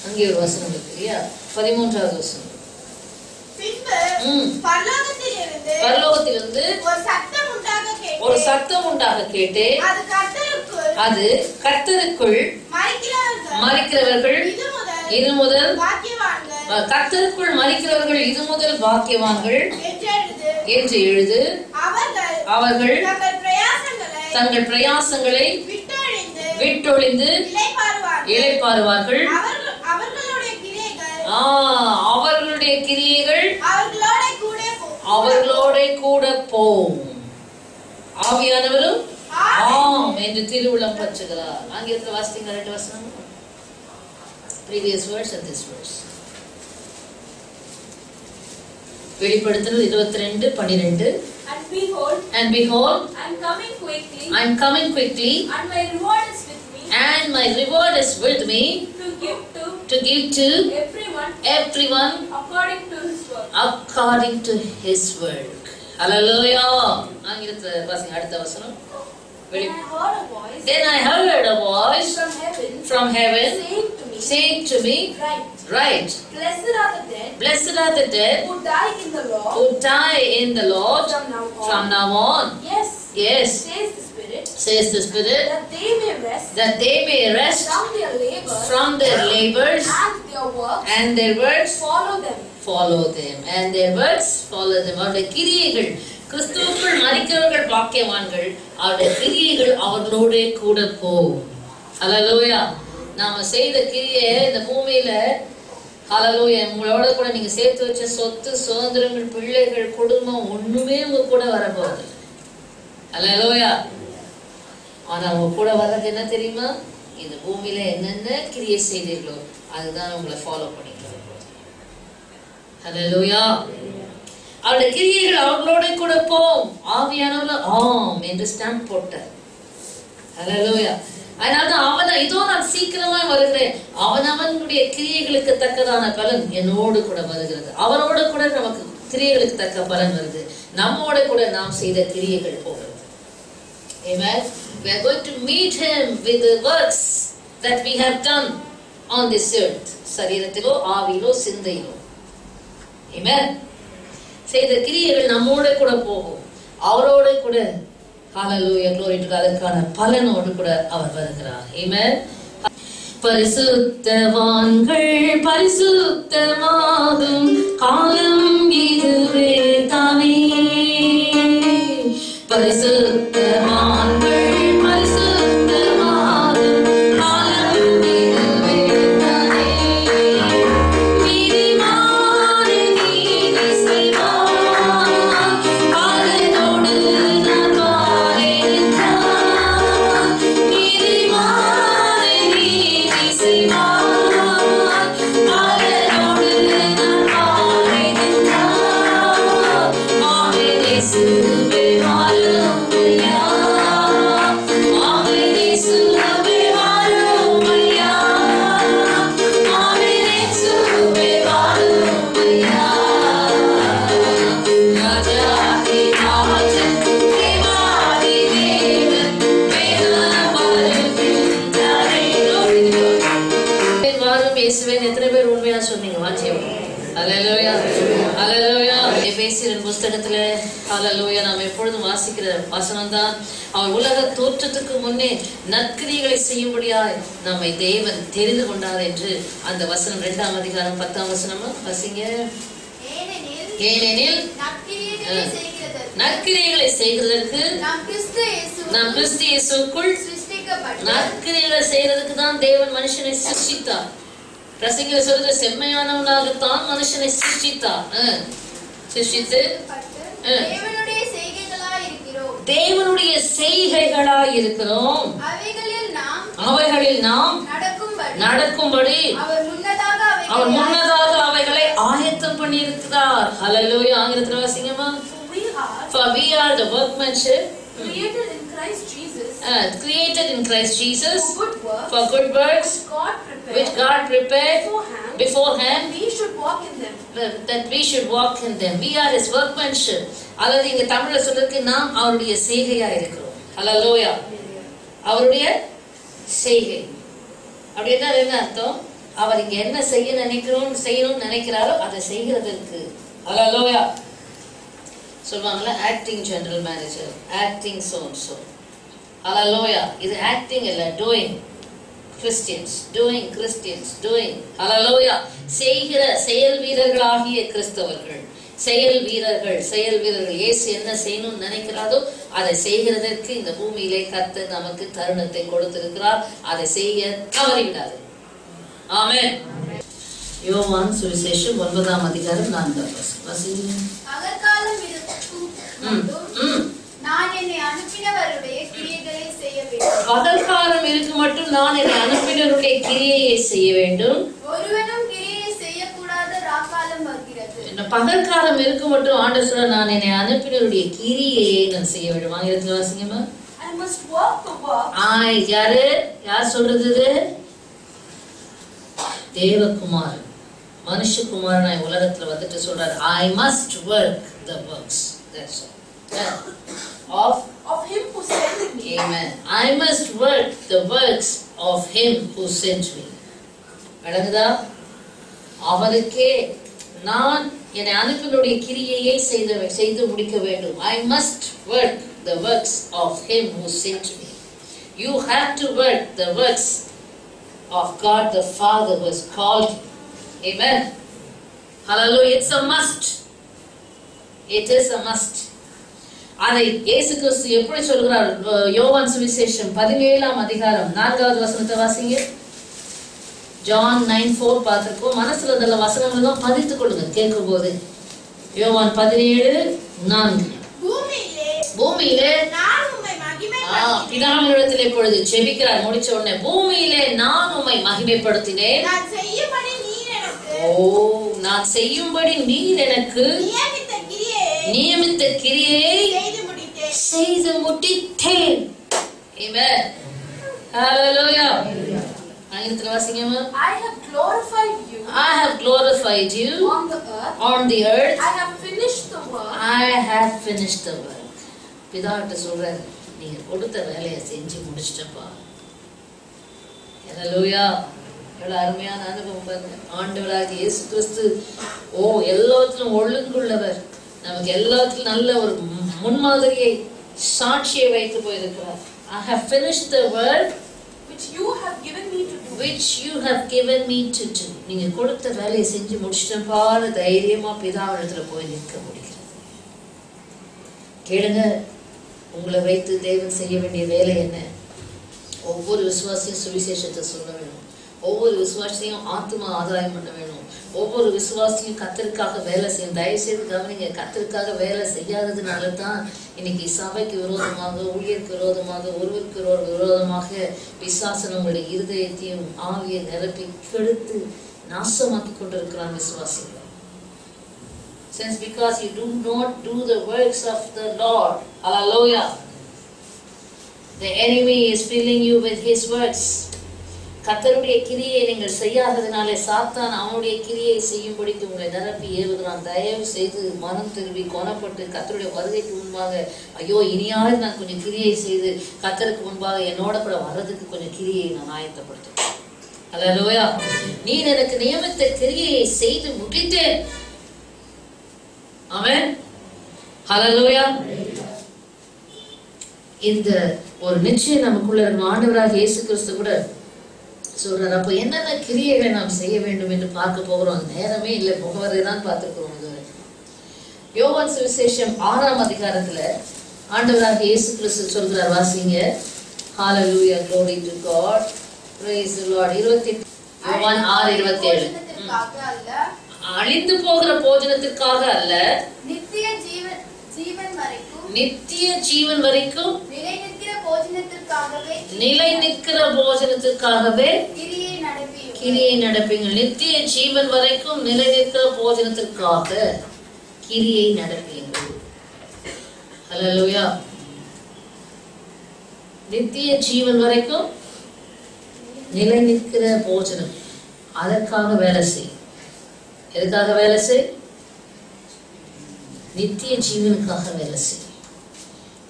அங்கே ஒரு வசனம் இருக்கு இல்லையா, 13வது வசனம். பரலோகத்திலிருந்து ஒரு சத்தம் உண்டாக கேட்டு, அது கர்த்தருக்குள் மரிக்கிறவர்கள் இது முதல் கர்த்தருக்குள் மரிக்கிறவர்கள் இது முதல் பாக்கியவான்கள் என்று எழுது. அவர்கள் தங்கள் பிரயாசங்களை விட்டொழிந்து இளைப்பாறுவார்கள். அவர்களுடைய கிரியைகள் அவர்களோட கூட போம். ஆவியானவரும் ஆம் என்று திருவுளம் பற்றுகிறார். ஆங்கிலத்தில் வாசித்தீங்க 2 வசனம், previous verse and this verse. வெளிப்படுத்தல் 22:12. And behold, I am coming quickly, and my reward is with me, to give to everyone according to his work. Hallelujah. ஆங்கிலத்தில் வாசிங்க அடுத்த வசனம். Then I heard a voice from heaven saying to me, Right. Blessed are the dead who die in the Lord from now on. Yes. Says the Spirit, that they may rest from their labors, and their works follow them. And their works follow them. அவருடைய கிரியைகள், கிறிஸ்துவுக்குள் மரிக்கிறவர்கள் பாக்கியவான்கள், அவருடைய கிரியைகள் அவர்களோட கூட போகும். ஹல்லேலூயா. நாம செய்த கிரியை இந்த பூமியில, ஹல்லேலூயா, உங்களோட கூட நீங்க சேர்த்து வச்ச சொத்து, சுதந்திரங்கள், பிள்ளைகள், குடும்பம் ஒண்ணுமே உங்க கூட வரப்போகுது. ஹல்லேலூயா. ஆனா உங்க கூட வர்றது என்ன தெரியுமா? இந்த பூமியில என்னென்ன கிரியை செய்தீர்களோ அதுதான் உங்களை ஃபாலோ பண்ணிட்டு போகுது. ஹல்லேலூயா. அவருடைய கிரியைகள் அவர்களோட கூட போம். ஆவியானவர்கள் ஆம் என்று ஸ்டாம்ப் போட்டார். ஹல்லேலூயா. அதனால்தான் அவன் இதோ நான் சீக்கிரமாய் வருகிறேன், அவனவனுடைய கிரியைகளுக்கு தக்கதான பலன் என்னோடு கூட வருகிறது. அவரோடு கூட நமக்கு கிரியைகளுக்கு தக்க பலன் வருது. நம்மோட கூட நாம் செய்த கிரியைகள் போகிறது. Amen. We are going to meet him with the works that we have done on this earth. சரீரத்திலோ ஆவியிலோ சிந்தையிலோ. Amen. செய்த கிரியைகள் நம்மோட கூட போகும். அவரோட கூட ஹalleluya glory to God அதற்கான பலனோடு கூட அவர் வருகிறார். Amen. பரிசுத்தவான்கள் பரிசுத்தமாகும் காலம் இதுவே தானே. பரிசுத்தவான்கள் பரிசுத்தமாகும் காலம் இதுவே தானே. நீதிமானை நீதி செய்வார், பாலனோடு நான் வாழேன். நீதிமானை நீதி செய்வார், பாலனோடு நான் வாழேன். ஆமென் இயேசுவே வாழுமையா, ஆமென் இயேசுவே வாழுமையா, ஆமென் இயேசுவே வாழுமையா. ராஜாதி ராஜன் தேவாதி தேவன் வேதம் வருகின்றாரே. வாரும் இயேசுவின் எத்தனை பேர் உண்மையா சொன்னீங்க? வாச்சியம். ஹல்லேலூயா ஹல்லேலூயா. எபேசியரின் புத்தகத்துல ஹல்லேலூயா நாம் எப்பொழுதும் வாசிக்கிற வசனம் தான், அவர் உலக தோற்றத்துக்கு முன்னே நற்கிரியைகளை செய்யும்படியாய் நம்மை தேவன் தெரிந்து கொண்டார் என்று அந்த வசனம் 2ஆம் அதிகாரம் 10ஆம் வசனமா வாசிங்க. ஏனெனில் நற்கிரியைகளை செய்கிறதற்கு நாம் கிறிஸ்து இயேசுவுக்குள் நற்கிரியைகளை செய்யறதுக்கு தான் தேவன் மனுஷனை சிருஷ்டித்தார். பிரசங்கில சொல்ற செம்மையானவனாகத்தான் மனுஷனை சிருஷ்டித்தார். சிருஷ்டித்து தேவனுடைய செய்கைகளாய் இருக்கிறோம், அவைகளில் நாம் நடக்கும்படி அவர் முன்னதாக அவைகளை ஆயத்தம் பண்ணி இருக்கிறார். ஹல்லேலூயா. ஆங்கிலத்தில் வாசிங்கம்மா. For we are the workmanship created in Christ Jesus for good works which God prepared beforehand that we should walk in them. We are his workmanship. அதாவது இங்க தமிழ்ல சொல்றதுக்கு நாம் அவருடைய செய்கையா இருக்கிறோம். ஹல்லேலூயா. அவருடைய செய்கை அப்படின்னா என்ன அர்த்தம்? அவர் இங்க என்ன செய்யணும்னு நினைக்கிறாரோ அதை செய்கிறதற்கு. ஹல்லேலூயா. சொல்வாங்கல்ல acting general manager, acting so and so. Hallelujah. இது ஆக்டிங் இல்ல, doing. Christians doing, Christians doing. Hallelujah. செய்கிற செயல் வீரர்களாகிய கிறிஸ்தவர்கள், செயல் வீரர்கள். இயேசு என்ன செய்யணும்னு நினைக்கிறாரோ அதை செய்கிறதற்கு இந்த பூமியிலே கர்த்தர் நமக்கு தருணத்தை கொடுத்திருக்கிறார். அதை செய்ய தவறிவிடாது. ஆமென். யோவான் சுவிசேஷம் 9ஆம் அதிகாரம் 4ஆம் வசனம். அகக்காலம் இருக்கும் நான் என்னை அனுப்பினவருடைய கிரியைகளை செய்ய வேண்டும். பகல்காலம் இருக்கு மட்டும் நான் என்னை அனுப்பினவருடைய கிரியையை செய்ய வேண்டும். ஒருவனும் கிரியை செய்யக்கூடாத ராக்காலம் வருகிறது. இந்த பகல்காலம் இருக்கு மட்டும் ஆண்டவர் சொல்ற நான் என்னை அனுப்பினவருடைய கிரியையை நான் செய்ய வேண்டும். ஆங்கிலத்தில் வாசிங்கம்மா. I must walk the walk. யார் சொல்றது? தேவகுமாரன், மனுஷகுமாரனாய் உலகத்துல வந்துட்டு சொல்றாரு, I must work the works. That's all. Of him who sent me. Amen. I must work the works of him who sent me. விளங்குதா? அவருக்கே நான் என்னை அனுப்பினுடைய கிரியையை செய்து முடிக்க வேண்டும். I must work the works of him who sent me. You have to work the works of God the Father who has called you. Amen. Hallelujah. It's a must. It is a must. அதை இயேசு கிறிஸ்து எப்படி சொல்கிறார்? யோவான் சுவிசேஷம் 17ஆம் அதிகாரம் 4வது வசனத்தை வாசிங்க. John 9:4 பார்த்திருக்கோம். மனசுல உள்ள வசனங்களை தான் பதித்துக் கொள்ளுங்க கேட்கும் போது. யோவான் 17:4. பூமியிலே நான் உம்மை மகிமைப்படுத்தினேன். பிதாவினிடத்தில் இப்பொழுது ஜெபிக்கிறார். முடிச்ச உடனே பூமியிலே நான் உம்மை மகிமைப்படுத்தினேன். நான் செய்யும்படி நீர் எனக்கு நான் செய்யும்படி நீர் எனக்கு நியமித்த கிரியை செய்து முடித்தேன். Amen. Hallelujah. ஆங்கிலத்தில் வாசிங்கம்மா. I have glorified you. I have glorified you on the earth. On the earth. I have finished the work. I have finished the work. பிதாட்ட சொல்றாரு, நீங்க கொடுத்த வேலையை செஞ்சு முடிச்சிட்டப்பா. Hallelujah. எவ்வளவு அருமையான அனுபவம் பாருங்க. ஆண்டவராகிய இயேசு கிறிஸ்து எல்லாத்திலும் ஒழுங்குள்ளவர், நமக்கு எல்லாத்திலும் நல்ல ஒரு முன்மாதிரியை சாட்சியை வைத்து போயிருக்கிறார். I have finished the work which you have given me to do. Which you have given me to do. நீங்க கொடுத்த வேலையை செஞ்சு முடிச்சிட்டப்பா, தைரியமா பிதாவிடத்துல போய் நிற்க முடிகிறது. கேளுங்க, உங்களை வைத்து தேவன் செய்ய வேண்டிய வேலை என்ன? ஒவ்வொரு விசுவாசியும் சுவிசேஷத்தை சொல்ல வேணும். ஒவ்வொரு விசுவாசியும் ஆத்மா ஆதாயம் பண்ண வேணும். ஒவ்வொரு விசுவாசியும் கர்த்தருக்காக வேலை செய்யும். தயவு செய்து கவனிங்க, கர்த்தருக்காக வேலை செய்யாததுனால தான் இன்னைக்கு சபைக்கு விரோதமாக, ஊழியருக்கு விரோதமாக, ஒருவருக்கு விரோதமாக பிசாசன் உங்களுடைய இருதயத்தையும் ஆவியை நிரப்பி கெடுத்து நாசமாக்கி கொண்டிருக்கிறான் விசுவாசிகள். Since because you do not do the works of the Lord, hallelujah, the enemy is filling you with his works. கர்த்தருடைய கிரியை நீங்கள் செய்யாததினாலே சாத்தான் அவனுடைய கிரியை செய்யும்படிக்கு உங்களை நிரப்பி ஏவுகிறான். தயவு செய்து மனம் திரும்பி கொணப்பட்டு கர்த்தருடைய வருகைக்கு முன்பாக, ஐயோ இனியாவது நான் கொஞ்சம் கிரியை செய்து கர்த்தருக்கு முன்பாக என்னோட கூட வர்றதுக்கு கொஞ்சம் கிரியை நான் ஆயத்தப்படுத்துவேன். ஹல்லேலூயா. நீர் எனக்கு நியமித்த கிரியை செய்து முடித்தேன். ஆமென். ஹல்லேலூயா. இந்த ஒரு நிச்சயம் நமக்குள்ள இருக்கும். ஆண்டவராகிய இயேசு கிறிஸ்து கூட சொல்றாரு, அப்ப என்னென்ன கிரியைகளை நாம் செய்ய வேண்டும் என்று பார்க்க போகிறோம். நேரமே இல்லை, முகவரை தான் பார்த்துக்கிறோம். யோவான் சுவிசேஷம் 6ஆம் அதிகாரத்துல ஆண்டவராகிய இயேசு கிறிஸ்து சொல்கிறார், வாசிங்க. ஹalleluya, glory to God, praise the Lord. 28 யோவான் 6:27. அழிந்து போகிற போஜனத்திற்காக அல்ல, நித்திய ஜீவன் வரைக்கும் நிலை நிற்கிற போஜனத்திற்காகவே கிரியை நடப்பீங்கள். நித்திய ஜீவன் வரைக்கும் நிலை நிற்கிற போஜனத்திற்காக கிரியை நடப்பீங்கள். ஹல்லேலூயா. நித்திய ஜீவன் வரைக்கும் நிலை நிற்கிற போஜனம், அதற்காக வேலை செய். எதுக்காக வேலை செய்? நித்திய ஜீவனுக்காக வேலை செய்.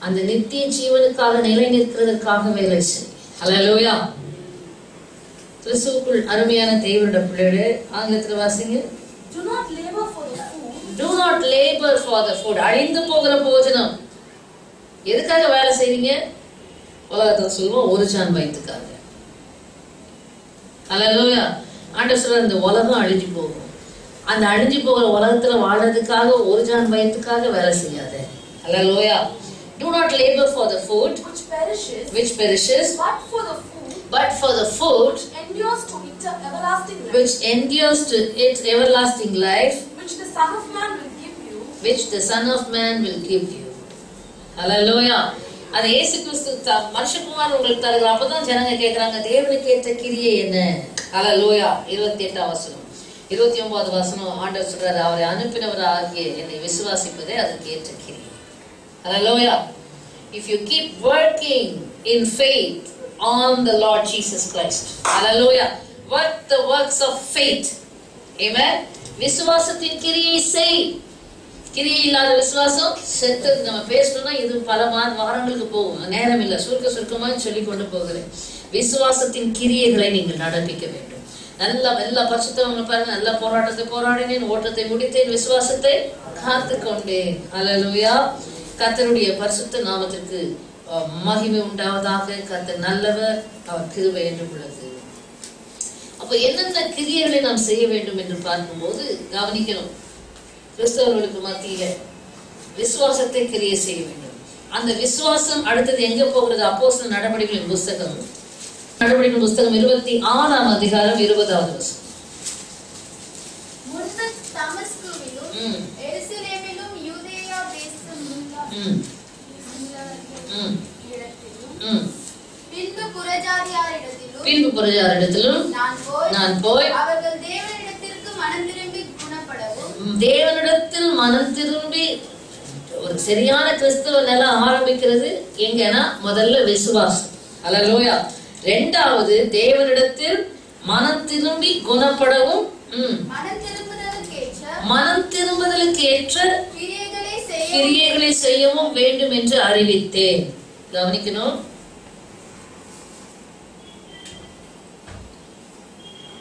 அந்த நித்திய ஜீவனுக்காக நிலை நிற்கிறதுக்காக வேலை செய். ஹல்லேலூயா. கிறிஸ்துவுக்குள் அருமையான தேவனுடைய பிள்ளைகளே, ஆங்கிலத்தில் வாசிங்க. Do not labor for the food. Do not labor for the food. அழிந்து போகிற போஜனம். எதுக்காக வேலை செய்றீங்க? உலகத்துல சொல்லுவோம், ஒரு ஜான் வயிற்றுக்காக. ஹல்லேலூயா. ஆண்டவர் சொல்றார், இந்த உலகம் அழிஞ்சு போகும். அந்த அழிஞ்சு போகிற உலகத்துல வாழறதுக்காக ஒரு ஜான் வயிற்றுக்காக வேலை செய்யாத. ஹல்லேலூயா. Do not labor for the food which perishes, but for the food endures to everlasting life, which endures to its everlasting life, which the Son of Man will give you. Which the Son of Man will give you. Hallelujah. அது இயேசு கிறிஸ்து மனுஷகுமாரன் உங்களுக்கு தருகிறார். அப்பதான் ஜனங்க கேட்கிறாங்க, தேவனுக்கு ஏற்ற கிரியை என்ன? ஹல்லேலூயா. 28ஆம் வசனம், 29வது வசனம் ஆண்டவர் சொல்றாரு, அவரை அனுப்பினவர் ஆகிய என்னை விசுவாசிப்பதே அதுக்கு ஏற்ற கிரியை. Hallelujah. If you keep working in faith on the Lord Jesus Christ, hallelujah, work the works of faith, amen. விசுவாசத்தின் கிரியை செய். கிரியை இல்லாத விசுவாசம் செத்தது. நம்ம பேசணும்னா இது பல வாரங்களுக்கு போகும், நேரம் இல்லை, சுருக்கமா சொல்லி கொண்டு போகிறேன். விசுவாசத்தின் கிரியைகளை நீங்கள் நடப்பிக்க வேண்டும். எல்லா பரிசுத்தவங்க பாருங்க, நல்ல போராட்டத்தை போராடினேன், ஓட்டத்தை முடித்தேன், விசுவாசத்தை காத்து கொண்டேன். ஹல்லேலூயா. கர்த்தருடைய பரிசுத்த நாமத்திற்கு மகிமை உண்டாவதாக. கர்த்தர் நல்லவர், அவர் கிருபை என்று உள்ளது. அப்ப என்னென்ன கிரியைகளை நாம் செய்ய வேண்டும் என்று பார்க்கும்போது கவனிக்கணும். கிறிஸ்தவர்களுக்கு மத்தியில விசுவாசத்தை கிரியை செய்ய வேண்டும். அந்த விசுவாசம் அடுத்தது எங்க போகிறது? அப்போஸ்தலர் நடவடிக்கைகளின் புஸ்தகம் 26ஆம் அதிகாரம் 20வது வசனம். பின்பு புறஜாரிடத்திலும் நான் போய் தேவனிடத்தில் மனம் திரும்பி ஒரு சரியான கிறிஸ்தவ நிலை ஆரம்பிக்கிறது எங்கன்னா முதல்ல விசுவாசம். ஹல்லேலூயா. இரண்டாவது தேவனிடத்தில் மனம் திரும்பி குணப்படவும் மனம் திரும்புதலுக்கு ஏற்ற கிரியைகளை செய்யவும் வேண்டும் என்று அறிவித்தேன். கவனிக்கணும்.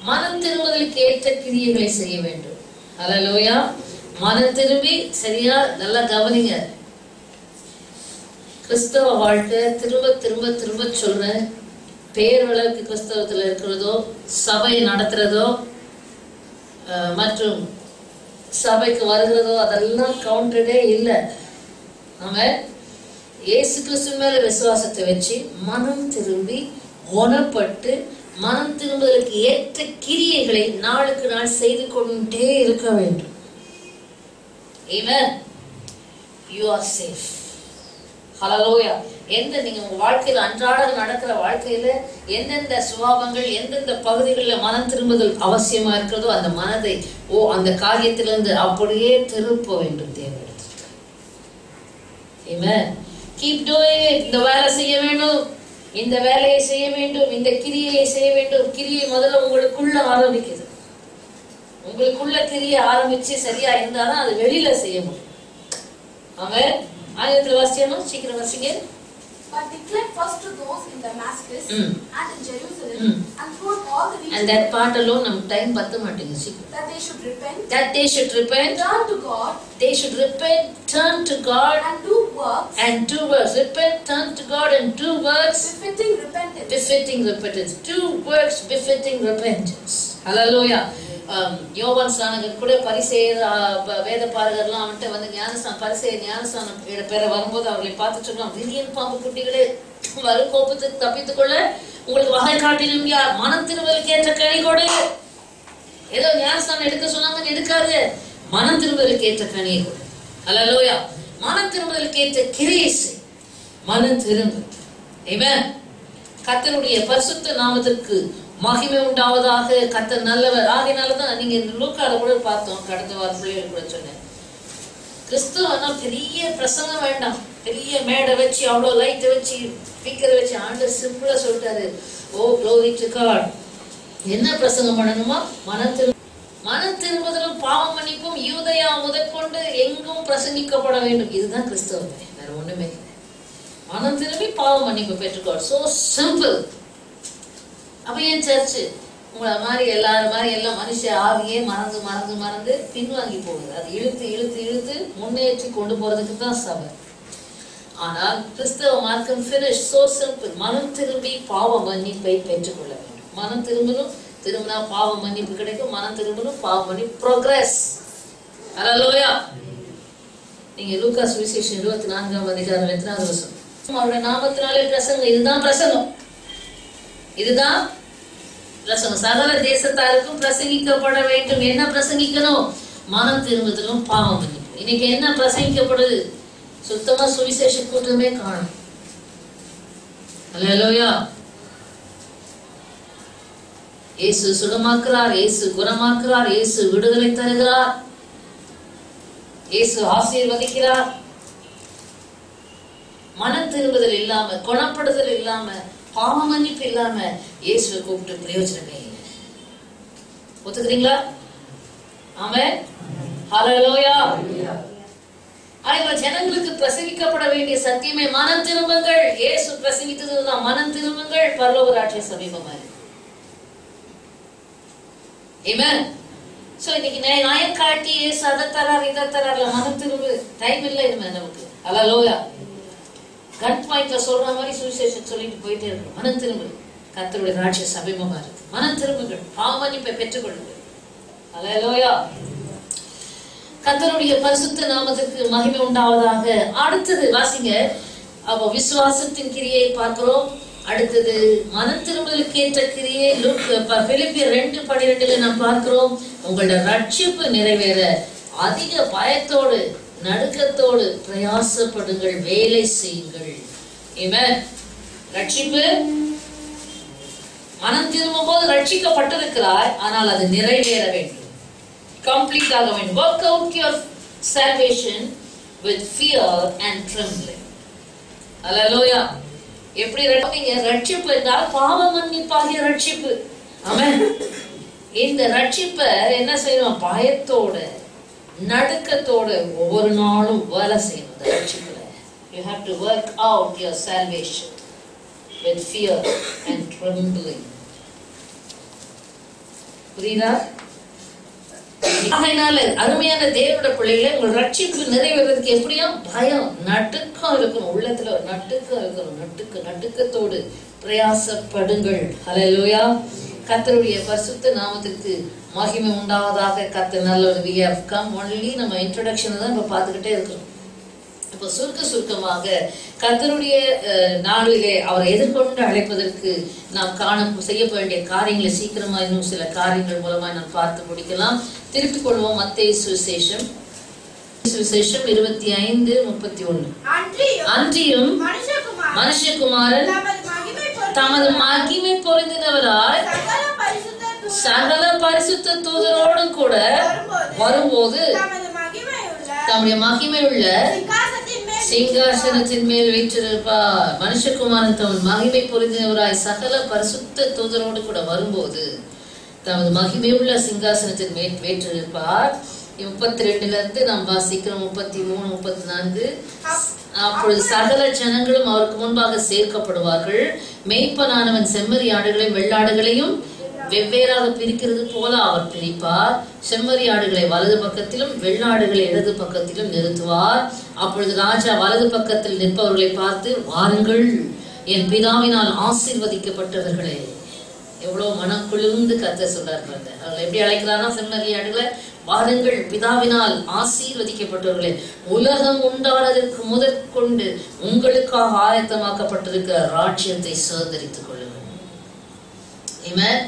மனம் திரும்புதலுக்கு ஏற்ற கிரியைகளை செய்ய வேண்டும். ஹல்லேலூயா. மனம் திரும்பி, சரியா நல்லா கவனிங்க. கிறிஸ்தவ வாழ்க்கை திரும்ப திரும்ப திரும்ப சொல்றேன். பேரளவுக்கு கிறிஸ்தவத்துல இருக்கிறதோ, சபை நடத்துறதோ, மற்றும் சபைக்கு வருகிறதோ அதெல்லாம் கவுண்டடே இல்லை. நம்ம இயேசு கிறிஸ்து மேல விசுவாசத்தை வச்சு மனம் திரும்பி குணப்பட்டு மனம் திரும்புவதற்கு ஏற்ற கிரியைகளை நாளுக்கு நாள் செய்து கொண்டே இருக்க வேண்டும். Amen. You are safe. Hallelujah. எந்த நீங்க உங்க வாழ்க்கையில அன்றாடம் நடக்கிற வாழ்க்கையில எந்தெந்த சுபாவங்கள் எந்தெந்த பகுதிகளில் மனம் திரும்புதல் அவசியமா இருக்கிறதோ அந்த மனதை அந்த காரியத்திலிருந்து அப்படியே திருப்ப வேண்டும். தேவைப்படுது. Amen. Keep doing it. இந்த வேலை செய்ய வேண்டும், இந்த வேலையை செய்ய வேண்டும், இந்த கிரியை செய்ய வேண்டும். கிரியை முதல்ல உங்களுக்குள்ள ஆரம்பிக்குது. உங்களுக்குள்ள கிரியை ஆரம்பிச்சு சரியா இருந்தாதான் அது வெளியில செய்ய முடியும். ஆமென். ஆயத்தில் வாசிக்கணும், சீக்கிரம் வாசிங்க. But declare first to those in Damascus and in Jerusalem and throughout all the regions. And that part alone nam time patta maatenge seeker. That they should repent. That they should repent. Turn to God. They should repent, turn to God and do works. And do works. Repent, turn to God and do works. Befitting repentance. Befitting repentance. Do works befitting repentance. Hallelujah. யோவான் ஸ்நானகர் கூட பரிசேயர் வேத பாரகர்லாம் அவன்கிட்ட வந்து ஞானஸ்தானம் பரிசேயர் ஞானஸ்தானம் பெற வரும்போது அவர்களை பார்த்து சொன்னான், விரியன் பாம்பு குட்டிகளே வரும் கோபத்துக்கு தப்பித்துக்கொள்ள உங்களுக்கு வகை காட்டிலும் யார்? மனம் திரும்பலுக்கு ஏற்ற கனி கொடு. ஏதோ ஞானஸ்தானம் எடுக்க சொன்னாங்கன்னு எடுக்காது, மனம் திரும்பலுக்கு ஏற்ற கனியை கொடு. ஹல்லேலூயா. மனம் திரும்பலுக்கு ஏற்ற கிரியை செய். மனம் திரும்பு. ஆமென். கர்த்தருடைய பரிசுத்த நாமத்திற்கு மகிமை உண்டாவதாக. கர்த்தர் நல்லவர். ஆகையினாலதான் நீங்க லூக்கால கூட பார்த்தோம், கடந்த வாரம் பிள்ளைகள் கூட சொன்னேன். கிறிஸ்துவனா பெரிய பிரசங்கம் வேண்டாம், பெரிய மேடை வச்சு அவ்வளவு லைட்டை வச்சு ஸ்பீக்கரை வச்சு ஆண்டவர் சிம்பிளா சொல்லிட்டாரு. Oh glory to God. என்ன பிரசங்கம் பண்ணணுமா? மனம் திரும்புதலும் பாவ மன்னிப்பும் யூதயா முதற்கொண்டு எங்கும் பிரசங்கிக்கப்பட வேண்டும். இதுதான் கிறிஸ்தவம், வேற ஒண்ணுமே இல்லை. மனம் திரும்பி பாவ மன்னிப்பு பெற்றுக்கோ. So simple. அப்ப ஏன் சர்ச்சு உங்களை மாதிரி எல்லாரும் மாதிரி எல்லாம் மனுஷ ஆவியே மறந்து மறந்து மறந்து பின்வாங்கி போகுது. அது இழுத்து இழுத்து இழுத்து முன்னேற்றி கொண்டு போறதுக்கு தான் சபை. ஆனால் கிறிஸ்தவ மார்க்கம் ஃபினிஷ். So simple. மனம் திரும்பி பாவ மன்னிப்பை பெற்றுக்கொள்ள வேண்டும். மனம் திரும்பணும், திரும்பினா பாவ மன்னிப்பு கிடைக்கும். மனம் திரும்பணும், பாவ மன்னிப்பு ப்ரோக்ரஸ். ஹல்லேலூயா. நீங்க லூக்கா சுவிசேஷம் 24ஆம் அதிகாரம் 8வது வசனம். அவருடைய நாமத்தினாலே பிரசங்கம். இதுதான் பிரசங்கம். இதுதான் பிரசங்கம். சகல தேசத்தாருக்கும் பிரசங்கிக்கப்பட வேண்டும். என்ன பிரசங்கிக்கணும்? மனம் திரும்புதலும் பாவ மன்னிப்பு. இன்னைக்கு என்ன பிரசங்கிக்கப்படுது? சுத்தமா சுவிசேஷ கூட்டமே காணும். ஹல்லேலூயா. இயேசு சுகமாக்குறார், இயேசு குணமாக்குறார், இயேசு விடுதலை தருகிறார், இயேசு ஆசீர்வதிக்கிறார். மனம் திரும்புதல் இல்லாம, குணப்படுதல் இல்லாம, பாவ மன்னிப்பு இல்லாம இயேசுவை கூப்பிட்டு பிரயோஜனமே இல்லை. ஒத்துக்கிறீங்களா? ஆமென். ஹல்லேலூயா. அதேபோல ஜனங்களுக்கு பிரசங்கிக்கப்பட வேண்டிய சத்தியமே மனம் திரும்புங்கள். இயேசு பிரசங்கித்ததுதான் மனம் திரும்புங்கள், பரலோக ராஜ்யம் சமீபமா இருக்கு. ஆமென். சோ இன்னைக்கு நியாயம் காட்டி இயேசு அதை தரார் இதை தரார்ல, மனம் திரும்பு. டைம் இல்லை இனிமே நமக்கு. ஹல்லேலூயா. கன் பாயிண்ட்ல சொல்ற மாதிரி சுவிசேஷம் சொல்லிட்டு போயிட்டே இருக்கணும். மனம் திரும்பு, கர்த்தருடைய ராஜ்யம் சமீபமா இருக்கு. மனம் திரும்புங்கள், பாவ மன்னிப்பை பெற்றுக்கொள்ளுங்கள். ஹல்லேலூயா. கர்த்தருடைய பரிசுத்த நாமத்துக்கு மகிமை உண்டாவதாக. அடுத்தது வாசிங்க. அப்போ விசுவாசத்தின் கிரியை பார்க்கிறோம். அடுத்தது மனம் திரும்பலுக்கு ஏற்ற கிரியை பிலிப்பியர் 2:12 நாம் பார்க்கிறோம். உங்களோட ரட்சிப்பு நிறைவேற அதிக பயத்தோடு நடுக்கத்தோடு பிரயாசப்படுங்கள், வேலை செய்யுங்கள். ஆமென். ரட்சிப்பு மனம் திரும்பும் போது ரட்சிக்கப்பட்டிருக்கிறாய், ஆனால் அது நிறைவேற வேண்டும், கம்ப்ளீட் ஆக வேண்டும். Work out your salvation with fear and trembling. Hallelujah. எப்படி ரட்சிப்பு என்றால் பாவ மன்னிப்பாகிய ரட்சிப்பு. ஆமென். இந்த ரட்சிப்பை என்ன செய்யணும்? பயத்தோட நடுக்கத்தோட ஒவ்வொரு நாளும் வேலை செய்யணும். இந்த ரட்சிப்புல you have to work out your salvation with fear and trembling. புரியுதா? அதனால அருமையான தேவனுடைய பிள்ளைகளை உங்கள் ரட்சிப்பு நிறைவேறதுக்கு எப்படியா? பயம், நடுக்கம் இருக்கணும். உள்ளத்துல ஒரு நடுக்கம் இருக்கணும். நடுக்கத்தோடு பிரயாசப்படுங்கள். ஹல்லேலூயா. கர்த்தருடைய பரிசுத்த நாமத்திற்கு மகிமை உண்டாவதாக. கர்த்தர் நல்லவர். we have come only நம்ம இன்ட்ரோடக்ஷன் தான் இப்ப பார்த்துக்கிட்டே இருக்கிறோம். இப்போ சுருக்கமாக கர்த்தருடைய நாளிலே அவரை எதிர்கொண்டு அழைப்பதற்கு நாம் செய்ய வேண்டிய காரியங்களை சீக்கிரமா இன்னும் சில காரியங்கள் மூலமா நாம் பார்த்து முடிக்கலாம். திருப்பிக் கொள்வோம். மத்தேயு சுவிசேஷம் 25:31. அன்றியும் மனுஷகுமாரன் தமது மகிமை பொருந்தினவராய் சகல பரிசுத்த தூதரோடும் கூட வரும்போது தம்முடைய மகிமையுள்ள சிங்காசனத்தின் மேல் வீற்றிருப்பார். மனுஷகுமாரன் தமது மகிமை பொருந்தினவராய் சகல பரிசுத்த தூதரோடு கூட வரும்போது தமது மகிமையுள்ள சிங்காசனத்தின் மேல் வீற்றிருப்பார். 32 இருந்து நாம் வாசிக்கிறோம். 33, 34. அப்பொழுது சகல ஜனங்களும் அவருக்கு முன்பாக சேர்க்கப்படுவார்கள். மேய்ப்பனானவன் செம்மறி ஆடுகளையும் வெள்ளாடுகளையும் வெவ்வேறாக பிரிக்கிறது போல அவர் பிரிப்பார். செம்மறி ஆடுகளை வலது பக்கத்திலும் வெள்ளாடுகளை இடது பக்கத்திலும் நிறுத்துவார். அப்பொழுது ராஜா வலது பக்கத்தில் நிற்பவர்களை பார்த்து, வாருங்கள் என் பிதாவினால் ஆசீர்வதிக்கப்பட்டவர்களே. எவ்வளவு மனம் குளிர்ந்து கர்த்தர் சொல்றார் பாருங்க. அவங்களை எப்படி அழைக்கிறாரா? செம்மறி ஆடுகளை, வாருங்கள் பிதாவினால் ஆசீர்வதிக்கப்பட்டவர்களே, உலகம் உண்டானதற்கு முதற்கொண்டு உங்களுக்காக ஆயத்தமாக்கப்பட்டிருக்கிற ராஜ்யத்தை சுதந்தரித்துக் கொள்ளுங்கள். ஆமென்.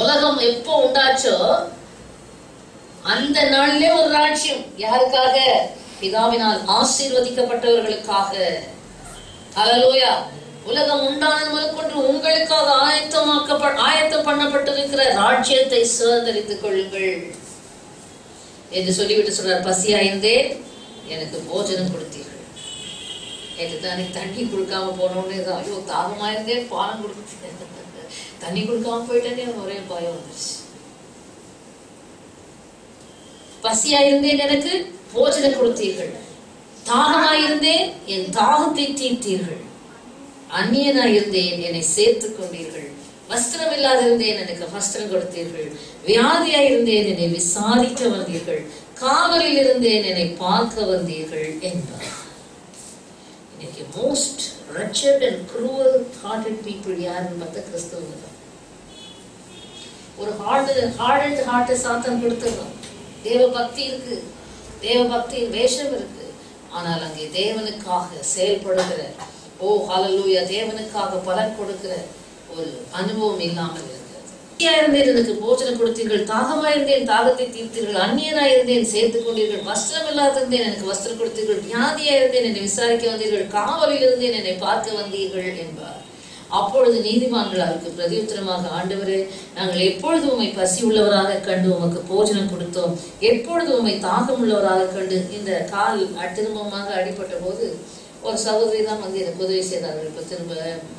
உலகம் எப்போ உண்டாச்சோ அந்த நாளிலே ஒரு ராஜ்யம். யாருக்காக? பிதாவினால் ஆசீர்வதிக்கப்பட்டவர்களுக்காக. ஹல்லேலூயா. உலகம் உண்டானது முதற்கொண்டு உங்களுக்காக ஆயத்தம் பண்ணப்பட்டிருக்கிற ராஜ்யத்தை சுதந்தரித்துக் கொள்ளுங்கள் என்று சொல்லிவிட்டு சொல்றார். பசியாயிருந்தேன், எனக்கு போஜனம் கொடுத்தீர்கள். எனக்கு தண்ணி கொடுக்காம போனோன்னு ஐயோ தாகமாயிருந்தேன், பானம் கொடுத்தேன், தண்ணி கொடுக்காம போயிட்டேன்னு ஒரே பயம் வந்துருச்சு. பசியாயிருந்தேன், எனக்கு போஜனம் கொடுத்தீர்கள். தாகமாயிருந்தேன், என் தாகத்தை தீர்த்தீர்கள். அந்நியனாயிருந்தேன், என்னை சேர்த்துக் கொண்டீர்கள். வஸ்திரம் இல்லாதிருந்தேன், எனக்கு வஸ்திரம் கொடுத்தீர்கள். வியாதியாயிருந்தேன், என்னை விசாரிக்க வந்தீர்கள். காவலில் இருந்தேன், என்னை பார்க்க வந்தீர்கள் என்பார். இன்னைக்கு most wretched and cruel hearted people யாருன்னு பார்த்தா கிறிஸ்தவங்க தான். ஒரு ஹார்ட் சாத்தம் கொடுத்துருக்கோம். தேவ பக்தி இருக்கு, தேவ பக்தியின் வேஷம் இருக்கு. ஆனால் அங்கே தேவனுக்காக செயல்படுகிற, ஓ ஹல்லேலூயா, தேவனுக்காக பலன் கொடுக்கிற ஒரு அனுபவம் இல்லாமல் இருக்கிறது. எனக்கு போஜனம் கொடுத்தீர்கள், தாகமாயிருந்தேன், தாகத்தை தீர்த்தீர்கள். அந்நியனாயிருந்தேன், சேர்த்துக் கொண்டீர்கள். வஸ்திரம் இல்லாதிருந்தேன், எனக்கு வஸ்திரம் கொடுத்தீர்கள். வியாதியாயிருந்தேன், என்னை விசாரிக்க வந்தீர்கள். காவலில் இருந்தேன், என்னை பார்க்க வந்தீர்கள் என்பார். அப்பொழுது நீதிமான்கள் அவருக்கு பிரதியுத்தரமாக, ஆண்டவரே, நாங்கள் எப்பொழுது உம்மை பசி உள்ளவராக கண்டு உமக்கு போஜனம் கொடுத்தோம், எப்பொழுது உம்மை தாகம் உள்ளவராக கண்டு. இந்த கால் திரும்பமாக அடிபட்ட போது ஒரு சகோதரி தான் வந்து எனக்கு உதவி செய்தார்கள். இப்போ திரும்ப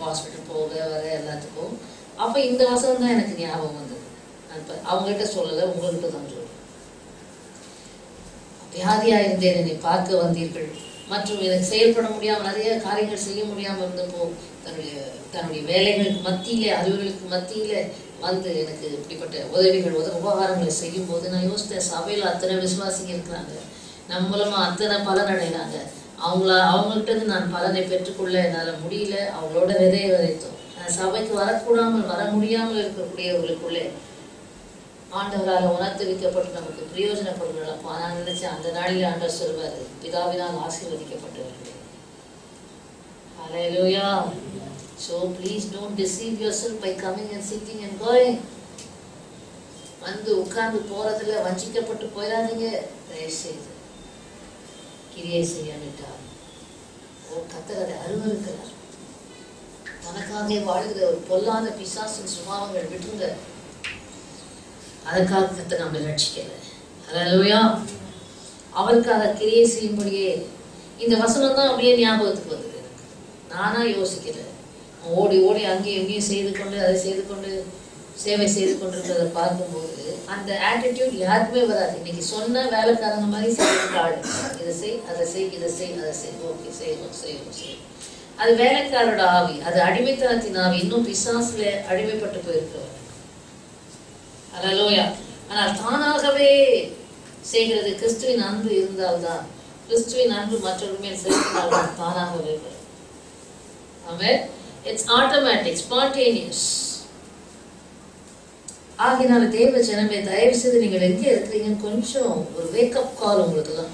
ஹாஸ்பிட்டல் போக வர எல்லாத்துக்கும். அப்போ இந்த வசனம் தான் எனக்கு ஞாபகம் வந்தது. நான் அவங்ககிட்ட சொல்லலை, உங்கள்கிட்ட தான் சொல்றேன். வியாதியாயிருந்தேன், என்னை பார்க்க வந்தீர்கள். மற்றும் எனக்கு செயல்பட முடியாமல், நிறைய காரியங்கள் செய்ய முடியாமல் இருந்தப்போ தன்னுடைய வேலைகளுக்கு மத்தியிலே, அலுவலுக்கு மத்தியில வந்து எனக்கு இப்படிப்பட்ட உதவிகள் உபகாரங்களை செய்யும் போது நான் யோசித்தேன், சபையில் அத்தனை விசுவாசிங்க இருக்கிறாங்க, நம்ம மூலமா அத்தனை பலன் அடைகிறாங்க. அவங்கள்ட்ட இருந்து நான் பலனை பெற்றுக்கொள்ள என்னால் முடியல. அவங்களோட விதையை விதைத்தோம். சபைக்கு வர முடியாமல் இருக்கக்கூடியவர்களுக்குள்ளே ஆண்டவரால் உணர்த்தரிக்கப்பட்டு நமக்கு பிரயோஜனப்படுகிறோம். நான் நினைச்சேன், அந்த நாளில் ஆண்டவர் சொல்வார், பிதாவினால் ஆசீர்வதிக்கப்பட்டவர்களே. Hallelujah. So please don't deceive yourself by coming and sitting and going. வந்து உட்கார்ந்து போறதுல வஞ்சிக்கப்பட்டு போயிடாதீங்க. தயவுசெய்து கிரியை செய்யாவிட்டால் கர்த்தர் அதை அருவருக்கிறார். தனக்காக வாழ்கிற ஒரு பொல்லாத பிசாசின் சுபாவங்கள் விட்டுங்க. அதற்காக கர்த்தர் நம்மளை ரட்சிக்கல. ஹல்லேலூயா. அவருக்காக கிரியை செய்யும்படியே இந்த வசனம் தான் அப்படியே ஞாபகத்துக்கு வந்தது. எனக்கு நானா யோசிக்கல. ஓடி ஓடி அங்கேயும் இங்கேயும் செய்து கொண்டு அதை செய்து கொண்டு சேவை செய்து கொண்டிருக்கிறத பார்க்கும்போது அந்த ஆட்டிடியூட் யாருக்குமே வராது. இன்னைக்கு சொன்ன வேலைக்காரங்க மாதிரி செய்யறதுக்கு ஆள், இதை செய் அதை செய் இதை செய் அதை செய், ஓகே செய்யணும் செய்யணும் செய்யணும். அது வேலைக்காரோட ஆவி, அது அடிமைத்தனத்தின் ஆவி, இன்னும் பிசாசுல அடிமைப்பட்டு போயிருக்கிறவர். அல்லேலூயா. ஆனால் தானாகவே செய்கிறது கிறிஸ்துவின் அன்பு இருந்தால்தான், கிறிஸ்துவின் அன்பு மற்றவர்கள் மேல் செலுத்தினால்தான் தானாகவே வரும். ஆமென். It's automatic, spontaneous. ஆகினால தேவ ஜனமே, தயவு செய்து நீங்கள் எங்கே இருக்கிறீங்க, கொஞ்சம் ஒரு வேக்கப் கால் உங்களுக்கு தான்.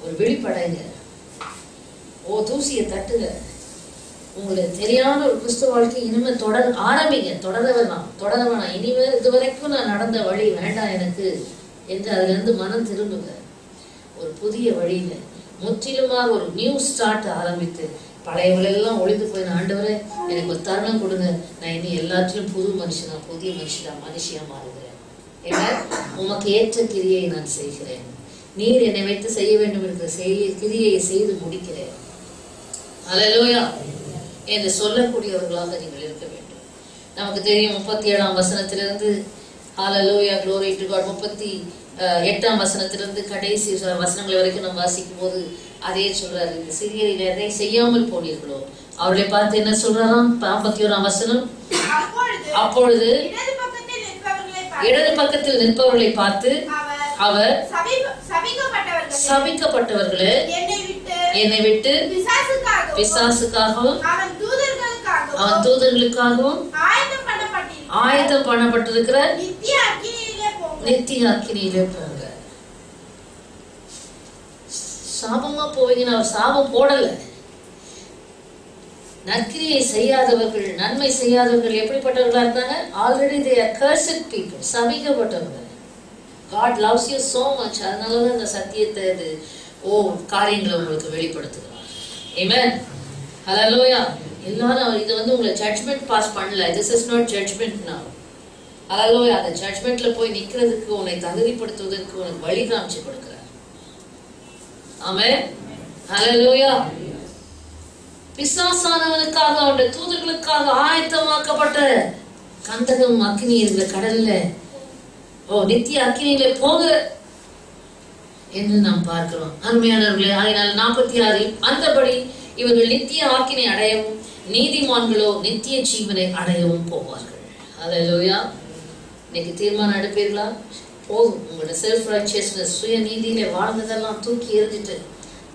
ஒரு விழிப்படைங்க. தூசியை தட்டுங்க. உங்களுக்கு தெரியாத ஒரு கிறிஸ்துவ வாழ்க்கை இனிமேல் ஆரம்பிங்க. தொடர வேணாம். இனிமேல் இதுவரைக்கும் நான் நடந்த வழி வேண்டாம் எனக்கு என்று அதிலிருந்து மனம் திரும்புங்க. ஒரு புதிய வழியில முற்றிலுமாக ஒரு நியூ ஸ்டார்ட் ஆரம்பித்து, பழையவளெல்லாம் ஒழிந்து போய், ஆண்டவரே எனக்கு ஒரு தருணம் கொடுங்க, நான் இனி எல்லாத்திலும் புது மனுஷனா புதிய மனுஷியா மாறுகிறேன். ஏன்னா உமக்கு ஏற்ற கிரியை நான் செய்கிறேன், நீர் என்னை வைத்து செய்ய வேண்டும் இருக்கிற கிரியை செய்து முடிக்கிறேன். அல்லேலூயா என்று சொல்லக்கூடியவர்களாக நீங்கள் இருக்க வேண்டும். நமக்கு தெரியும் 37ஆம் வசனத்திலிருந்து ஹalleluya glory to God 38ஆம் வசனத்திலிருந்து கடைசி வசனங்கள் வரைக்கும் நம்ம வாசிக்கும் போது அதே சொல்றாரு. இந்த சிறியரில் எதை செய்யாமல் போனீர்களோ அவர்களை பார்த்து என்ன சொல்றாராம்? 51ஆம் வசனம், அப்பொழுது இடது பக்கத்தில் நிற்பவர்களை பார்த்து அவர் சபிக்கப்பட்டவர்களே, என்னை விட்டு பிசாசுக்காகவும் அவன் தூதர்களுக்காகவும் ஆயத்தம் பண்ணப்பட்டிருக்கிற நித்திய அக்கினியிலே போங்க. சாபமா போவீங்கன்னு அவர் சாபம் போடல. நற்கிரியை செய்யாதவர்கள், நன்மை செய்யாதவர்கள் எப்படிப்பட்டவர்களா இருந்தாங்க? Already they are cursed people, சபிக்கப்பட்டவர்கள். God loves you so much. அதனாலதான் இந்த சத்தியத்தை காரியங்களை உங்களுக்கு வெளிப்படுத்துகிறார். Amen. Hallelujah. எல்லாரும் இது உங்களை ஜட்ஜ்மெண்ட் பாஸ் பண்ணல. This is not judgment now. Hallelujah. அந்த ஜட்ஜ்மெண்ட்ல போய் நிக்கிறதுக்கு, உன்னை தகுதிப்படுத்துவதற்கு உனக்கு வழி காமிச்சு கொடுக்கிறார். ஆமென். Hallelujah. பிசாசானவனுக்காக, அவருடைய தூதர்களுக்காக ஆயத்தமாக்கப்பட்ட கந்தகம் அக்கினி இருக்கிற கடல்ல நித்திய அக்கினியில போங்க என்று நாம் பார்க்கிறோம். அருமையானவர்களே, ஆகினால் 46 அந்தபடி இவர்கள் நித்திய ஆக்கினை அடையவும், நீதிமான்களோ நித்திய ஜீவனை அடையவும் போவார்கள். அல்லேலூயா. இன்னைக்கு தீர்மானம் எடுப்பீர்களா? போதும், உங்களோட செல்ஃப் ரைச்சியஸ்னஸ், சுய நீதியில வாழ்ந்ததெல்லாம் தூக்கி எறிஞ்சிட்டு,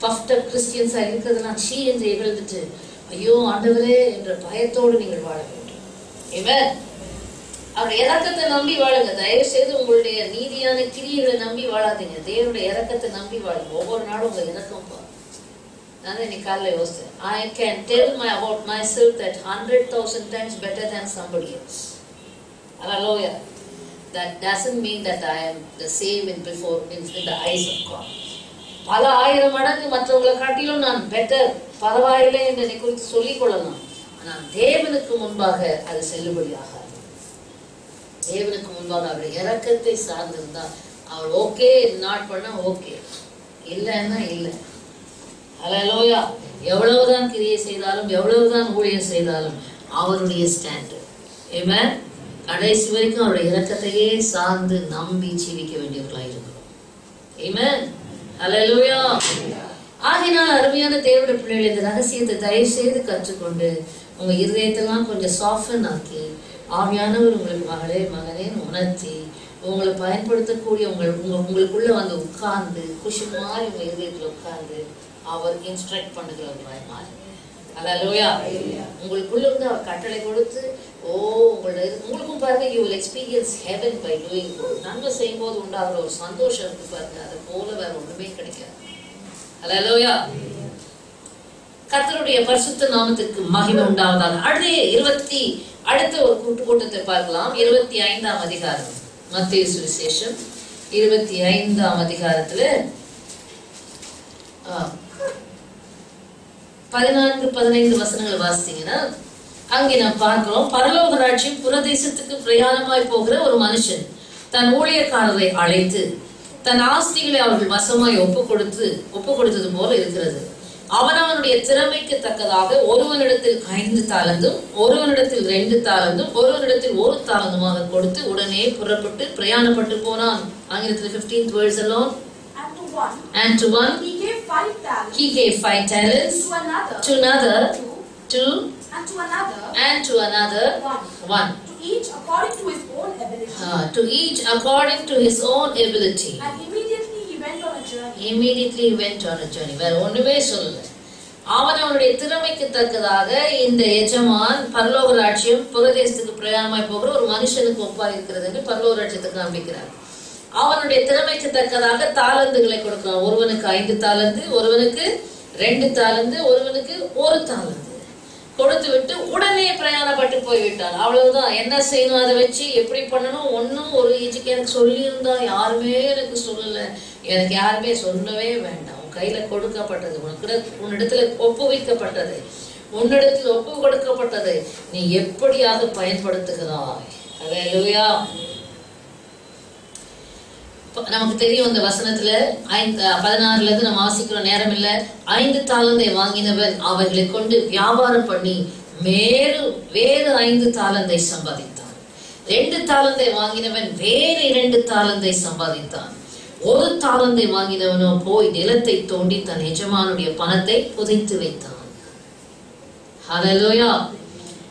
பஃப்ட் அப் கிறிஸ்டியன்ஸா இருக்கிறதெல்லாம் சீ என்று இகழ்ந்துட்டு, ஐயோ ஆண்டவரே என்ற பயத்தோடு நீங்கள் வாழ வேண்டும். ஆமென். அவருடைய இரக்கத்தை நம்பி வாழுங்க. தயவு செய்து உங்களுடைய நீதியான கிரியைகளை நம்பி வாழாதீங்க. தேவனுடைய இரக்கத்தை நம்பி வாழுங்க. ஒவ்வொரு நாளும் உங்க இரக்கம் பாருங்க. நான் இன்னைக்கு காலையில யோசித்தேன், I can tell about myself that 100,000 times better than somebody else. Hallelujah. That doesn't mean that I am the same in the eyes of God. பல ஆயிரம் மடங்கு மற்றவங்களை காட்டிலும் நான் பெட்டர், பரவாயில்லை என்று என்னை குறித்து சொல்லிக் கொள்ளலாம். ஆனால் தேவனுக்கு முன்பாக அது செல்லுபடியாக, தேவனுக்கு முன்பாக அவருடைய இரக்கத்தை சார்ந்திருந்தா அவர் ஓகே நாட் பண்ணா ஓகே, இல்லைன்னா இல்லை. அல்லேலூயா. எவ்வளவுதான் கிரியை செய்தாலும், எவ்வளவுதான் ஊழியம் செய்தாலும் அவருடைய ஸ்டாண்டர்ட். ஆமென். கடைசி வரைக்கும் அவருடைய இரக்கத்தையே சார்ந்து நம்பி ஜீவிக்க வேண்டியவர்களாக இருக்கிறோம். ஆமென். அல்லேலூயா. ஆகினால் அருமையான தேவனுடைய பிள்ளைகள், இந்த ரகசியத்தை தயவு செய்து கற்றுக்கொண்டு உங்க இருதயத்தெல்லாம் கொஞ்சம் சாஃப்டன் ஆக்கி, ஆவியானவர் உங்களுக்கு மகளே மகனேன்னு உணர்த்தி உங்களை பயன்படுத்தக்கூடிய உங்களுக்குள்ள உட்கார்ந்து குஷி மாதிரி உங்க இதயத்துல உட்கார்ந்து அவர் இன்ஸ்ட்ரக்ட் பண்ணுகிறவர்களாய் மாறுங்க. அல்லேலூயா. உங்களுக்குள்ள அவர் கட்டளை கொடுத்து உங்களுக்கும் பாருங்க, you will experience heaven by doing good. நன்மை செய்யும் போது உண்டாகிற ஒரு சந்தோஷம் இருக்கு பாருங்க, அது போல வேற ஒண்ணுமே கிடைக்காது. அல்லேலூயா. கர்த்தருடைய பரிசுத்த நாமத்திற்கு மகிமை உண்டாவதாக. அடுத்த ஒரு கூட்டத்தை பார்க்கலாம். 25ஆம் அதிகாரம், மத்தேயு சுவிசேஷம் 25ஆம் அதிகாரத்துல 14-15 வசனங்களை வாசித்தீங்கன்னா அங்கே நாம் பார்க்கிறோம், பரலோக ராஜ்யம் புறதேசத்துக்கு பிரயாணமாய் போகிற ஒரு மனுஷன் தன் ஊழியக்காரரை அழைத்து தன் ஆஸ்திகளை அவர்கள் வசமாய் ஒப்பு கொடுத்தது போல இருக்கிறது. அவனவனுடைய திறமைக்கு தக்கதாக ஒருவனிடத்தில் 5 தாலந்தும் ஒருவனிடத்தில் 2 தாலந்தும் ஒருவனிடத்தில் 1 தாலந்துமாக கொடுத்து உடனே புறப்பட்டு பிரயாணப்பட்டு போனான். ஆங்கிலத்தில் 15th verse alone. And to one he gave 5 talents. He gave 5 talents. To another 2. And to another And to another 1. To each according to his own ability. To each according to his own ability. And immediately he went on a journey. Immediately he went on a journey. வேற ஒண்ணுமே சொல்லல. அவனுடைய திறமைக்கு தக்கதாக இந்த எஜமான் பரலோக ராஜ்யம் புரதேசத்துக்கு பிரயாணமாய் போகிற ஒரு மனுஷனுக்கு ஒப்பா இருக்கிறது என்று பரலோக ராஜ்யத்தை காண்பிக்கிறார். அவனுடைய திறமைக்கு தக்கதாக தாலந்துகளை கொடுக்கிறான். ஒருவனுக்கு 5 தாலந்து, ஒருவனுக்கு 2 தாலந்து, ஒருவனுக்கு 1 தாலந்து கொடுத்து விட்டு உடனே பிரயாணப்பட்டு போய்விட்டான். அவ்வளவுதான். என்ன செய்யணும், அதை வச்சு எப்படி பண்ணணும், ஒன்னும் ஒரு ஏஜுக்கு எனக்கு சொல்லியிருந்தா யாருமே எனக்கு சொல்லல, எனக்கு யாருமே சொல்லவே வேண்டாம். உன் கையில கொடுக்கப்பட்டது, உன்னிடத்துல ஒப்புவிக்கப்பட்டது, உன்னிடத்தில் ஒப்பு கொடுக்கப்பட்டது, நீ எப்படியாக பயன்படுத்துகிறாய். அல்லேலூயா. நமக்கு தெரியும் இந்த வசனத்துல 16ல இருந்து நம்ம வாசிக்கிற நேரம் இல்ல. 5 தாலந்தை வாங்கினவன் அவைகளை கொண்டு வியாபாரம் பண்ணி வேறு 5 தாலந்தை சம்பாதித்தான். 2 தாலந்தை வாங்கினவன் வேறு 2 தாலந்தை சம்பாதித்தான். 1 தாலந்தை வாங்கினவனோ போய் நிலத்தை தோண்டி தன் எஜமானுடைய பணத்தை புதைத்து வைத்தான். ஹல்லேலூயா.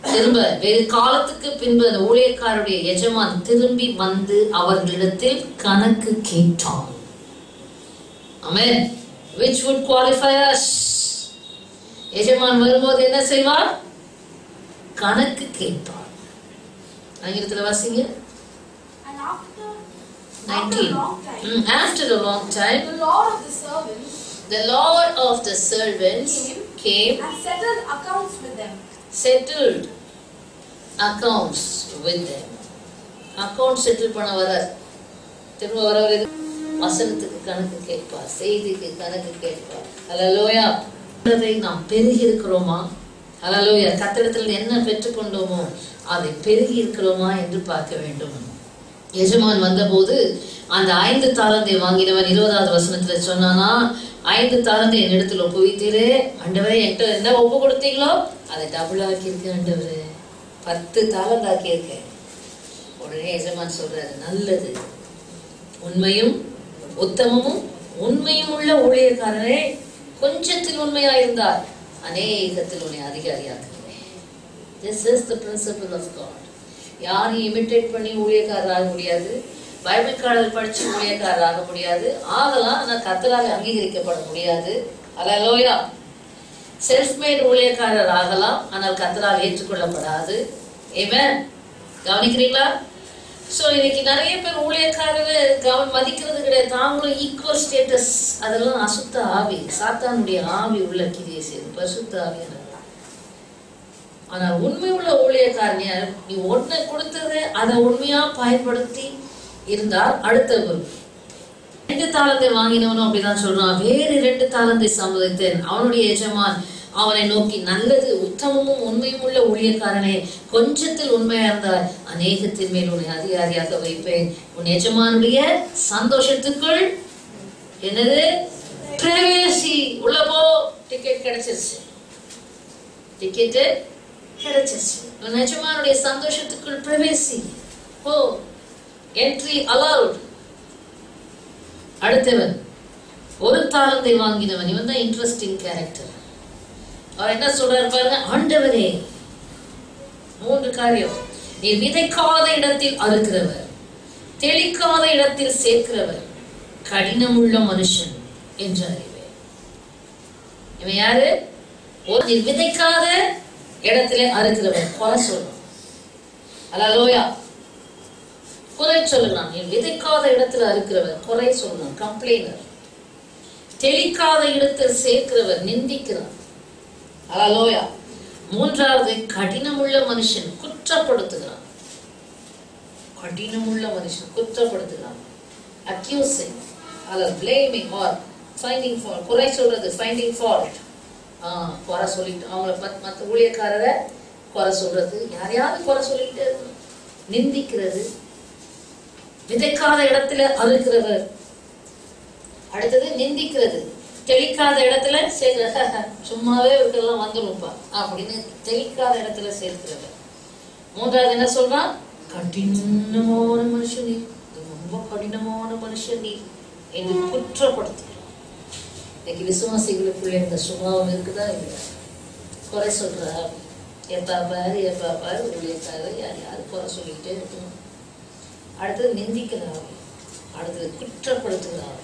திரும்ப வேறு காலத்துக்கு பின்பு அந்த ஊழியக்காரருடைய எஜமான் திரும்பி வந்து அவர்களிடத்தில் கணக்கு கேட்டான். ஆமென். Which would qualify us? எஜமான் வரும்போது என்ன செய்வார்? கணக்கு கேட்பார். ஆங்கிலத்தில் வாசிங்க. And after a long time, after a long time, the Lord of the servants came and settled accounts with them. Settled accounts with them. Account settle பண்ண வரார். திரும்ப வரவர் வசனத்துக்கு கணக்கு கேட்பார், செய்திக்கு கணக்கு கேட்பார். ஹல்லேலூயா. அதை நாம் பெருகி இருக்கிறோமா? ஹல்லேலூயா. கர்த்தரிடத்தில் என்ன பெற்றுக்கொண்டோமோ அதை பெருகி இருக்கிறோமா என்று பார்க்க வேண்டும். எஜமான் வந்தபோது அந்த 5 தாலந்தை வாங்கினவன் 20வது வசனத்துல சொன்னானா, 5 தாலந்தை என்னிடத்தில் ஒப்புவித்தீரே, ஆண்டவரே என்கிட்ட என்ன ஒப்பு கொடுத்தீங்களோ அதை டபுள் ஆக்கியிருக்கேன் ஆண்டவரே, 10 தாலந்து ஆக்கியிருக்கேன். உடனே எஜமான் சொல்றாரு, நல்லது, உண்மையும் உத்தமமும் உண்மையும் உள்ள ஊழியக்காரனே, கொஞ்சத்தில் உண்மையாயிருந்தார் அநேகத்தில் உன்னை அதிகாரியாக்குவேன். This is the principle of God. யாரையும் இமிட்டேட் பண்ணி ஊழியக்காரராக முடியாது, பைபிள் காடல் படிச்சு ஊழியக்காரராக முடியாது, ஆகலாம் ஆனால் கர்த்தரால் அங்கீகரிக்கப்பட முடியாது. அல்லேலூயா. செல்ஃப் மேட் ஊழியக்காரர் ஆகலாம், ஆனால் கர்த்தரால் ஏற்றுக்கொள்ளப்படாது. ஆமென். கவனிக்கிறீங்களா? ஸோ இன்னைக்கு நிறைய பேர் ஊழியக்காரர் மதிக்கிறது கிடையாது. தாங்களும் ஈக்குவல் ஸ்டேட்டஸ், அதெல்லாம் அசுத்த ஆவி, சாத்தானுடைய ஆவி உள்ள கிரியை செய்து பரிசுத்த ஆவியான. ஆனால் உண்மை உள்ள ஊழியக்காரன் நீ ஒன்றை கொடுத்தது அதை உண்மையா பயன்படுத்தி இருந்தால் அடுத்தவர். 2 தாலந்தை வாங்கினவனும் அப்படிதான் சொல்றான். வேறு 2 தாலந்தை சம்பாதித்தேன். அவனுடைய எஜமான் அவனை நோக்கி, நல்லது, உத்தமமும் உண்மையும் உள்ள ஊழியக்காரனே, கொஞ்சத்தில் உண்மையா இருந்தால் அநேகத்தின் மேல் உன்னை அதிகாரியாக வைப்பேன். உன் எஜமானுடைய சந்தோஷத்துக்குள் என்னது பிரவேசி. உள்ள போ. டிக்கெட் கிடைச்சிருச்சு. டிக்கெட்டு கிடைச்சிருச்சு. உன் எஜமானுடைய சந்தோஷத்துக்குள் பிரவேசி. போ. Entry allowed. அடுத்தவன் 1 தாலந்தை வாங்கினவன். இவன் தான் இன்ட்ரெஸ்டிங் கேரக்டர். அவர் என்ன சொல்றாரு பாருங்க. ஆண்டவரே, 3 காரியம். நீ விதைக்காத இடத்தில் அறுக்கிறவர், தெளிக்காத இடத்தில் சேர்க்கிறவர், கடினமுள்ள மனுஷன் என்று அறிவேன். இவன் யாரு? நீ விதைக்காத இடத்துல அறுக்கிறவர். குறை சொல்லணும். அல்லேலூயா. குறை சொல்லலாம். நீ விதைக்காத இடத்துல அறுக்கிறவர், குறை சொல்லணும், கம்ப்ளைனர். தெளிக்காத இடத்தில் சேர்க்கிறவர், நிந்திக்கிறார். அல்லேலூயா. 3வது கடினமுள்ள மனுஷன், குற்றப்படுத்துகிறான். கடினமுள்ள மனுஷன் குற்றப்படுத்துகிறான். அக்யூசிங் அல்ல பிளேமிங் ஆர் ஃபைண்டிங் ஃபால்ட். குறை சொல்றது, ஃபைண்டிங் ஃபால்ட். குறை சொல்லிட்டு அவங்கள மற்ற ஊழியக்காரரை குறை சொல்றது, யாரையாவது குறை சொல்லிட்டு நிந்திக்கிறது. விதைக்காத இடத்துல அறுக்கிறவர். அடுத்தது நிந்திக்கிறது. தெளிக்காத இடத்துல சேர்க்கிற சும்மாவே இருக்கலாம் வந்துருப்பா அப்படின்னு தெளிக்காத இடத்துல சேர்க்கிறது. மூன்றாவது என்ன சொல்றான்? கடினமான மனுஷன் நீ, ரொம்ப கடினமான மனுஷன் நீ என்று குற்றப்படுத்துகிறான். இன்னைக்கு விசுவாசிகளுக்குள்ள இந்த சுபாவம் இருக்குதா இல்லையா? குறை சொல்றா, எப்பா பாரு ஊழியக்காரர் யாரையாவது குறை சொல்லிக்கிட்டே இருக்கணும். அடுத்தது நிந்திக்கிறாங்க, அடுத்தது குற்றப்படுத்துகிறாங்க.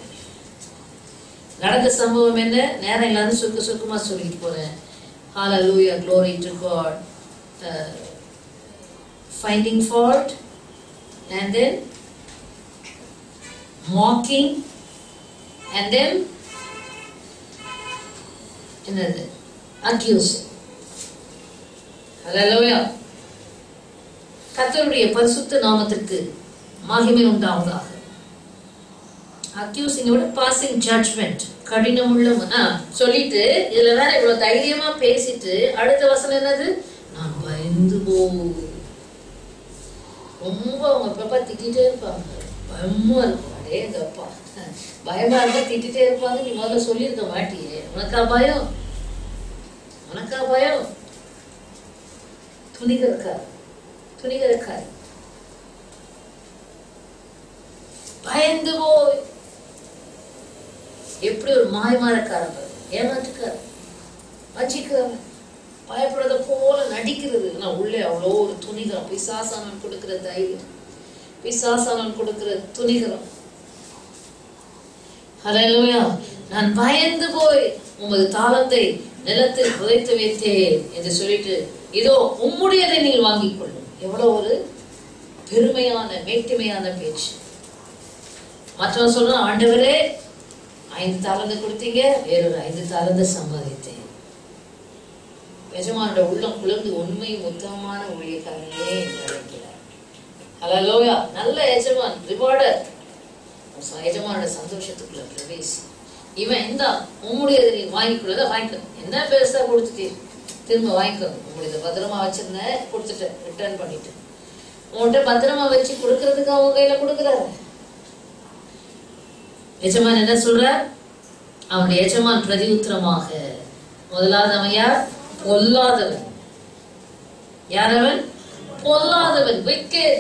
நடந்த சம்பவம் என்ன? நேரம் இல்லாத சுருக்கமா சொல்லிட்டு போறேன். Hallelujah, glory to God. Finding fault and then mocking and then என்னது? Accusing. Hallelujah. கர்த்தருடைய பரிசுத்த நாமத்திற்கு மகிமை உண்டாவதாக. அக்யூசிங்கோட பாசிங் ஜட்ஜ்மெண்ட், கடினமுள்ள சொல்லிட்டு இதுல வேற இவ்வளவு தைரியமா பேசிட்டு அடுத்த வசனம் என்னது? நான் பயந்து ரொம்ப அவங்க அப்பா திட்டிகிட்டே இருப்பாங்க, பயமா இருக்கும். அடே எங்கப்பா பயமா இருந்தா திட்டிகிட்டே இருப்பாங்க. நீ முதல்ல சொல்லியிருக்க மாட்டியே, உனக்கா பயம்? உனக்கா பயம்? துணிகரக்காரி பயந்து போய் எப்படி ஒரு மாயமாரக்காரன், ஏமாற்றுக்கார, வஞ்சிக்கிறவன், பயப்படுறத போல நடிக்கிறது. நான் உள்ளே அவ்வளோ ஒரு துணிகரம். பிசாசானவன் கொடுக்கிற தைரியம், பிசாசானவன் கொடுக்கிற துணிகரம். ஹல்லேலூயா. நான் பயந்து போய் உமது தாளத்தை நிலத்தில் புதைத்து வைத்தேன் என்று சொல்லிட்டு, இதோ உம்முடையதை நீங்கள் வாங்கிக் கொள்ளும். எவ்வளவு ஒரு பெருமையான மேட்டிமையான பேச்சு. மற்றவன் சொல்றான், ஆண்டவரே 5 தாளந்து கொடுத்தீங்க, வேறொரு 5 தாளந்து சம்பாதித்தேன். எஜமானோட உள்ளம் குளிர்ந்து உண்மையும் உத்தமமான ஊழியக்காரனே என்று அழைக்கிறார். ஹல்லேலூயா. நல்ல எஜமான், ரிவார்டர். எஜமானோட சந்தோஷத்துக்குள்ள பிரவேசி. இவன் இந்த உம்முடையதை நீ வாங்கிக்கொள்ளத வாங்கிக்கணும். என்ன பெருசா கொடுத்துட்டு திரும்ப வாங்கிக்கணும். உங்களுடைய பத்திரமா வச்சிருந்த கொடுத்துட்டேன், ரிட்டர்ன் பண்ணிட்டு. உன்கிட்ட பத்திரமா வச்சு கொடுக்கறதுக்கு அவங்க கையில கொடுக்குறாரு. எஜமான் என்ன சொல்ற? அவனுடைய எஜமான் பிரதி உத்தரமாக, முதலாவது அவன் யார்? பொல்லாதவன். யார் அவன்? பொல்லாதவன், wicked.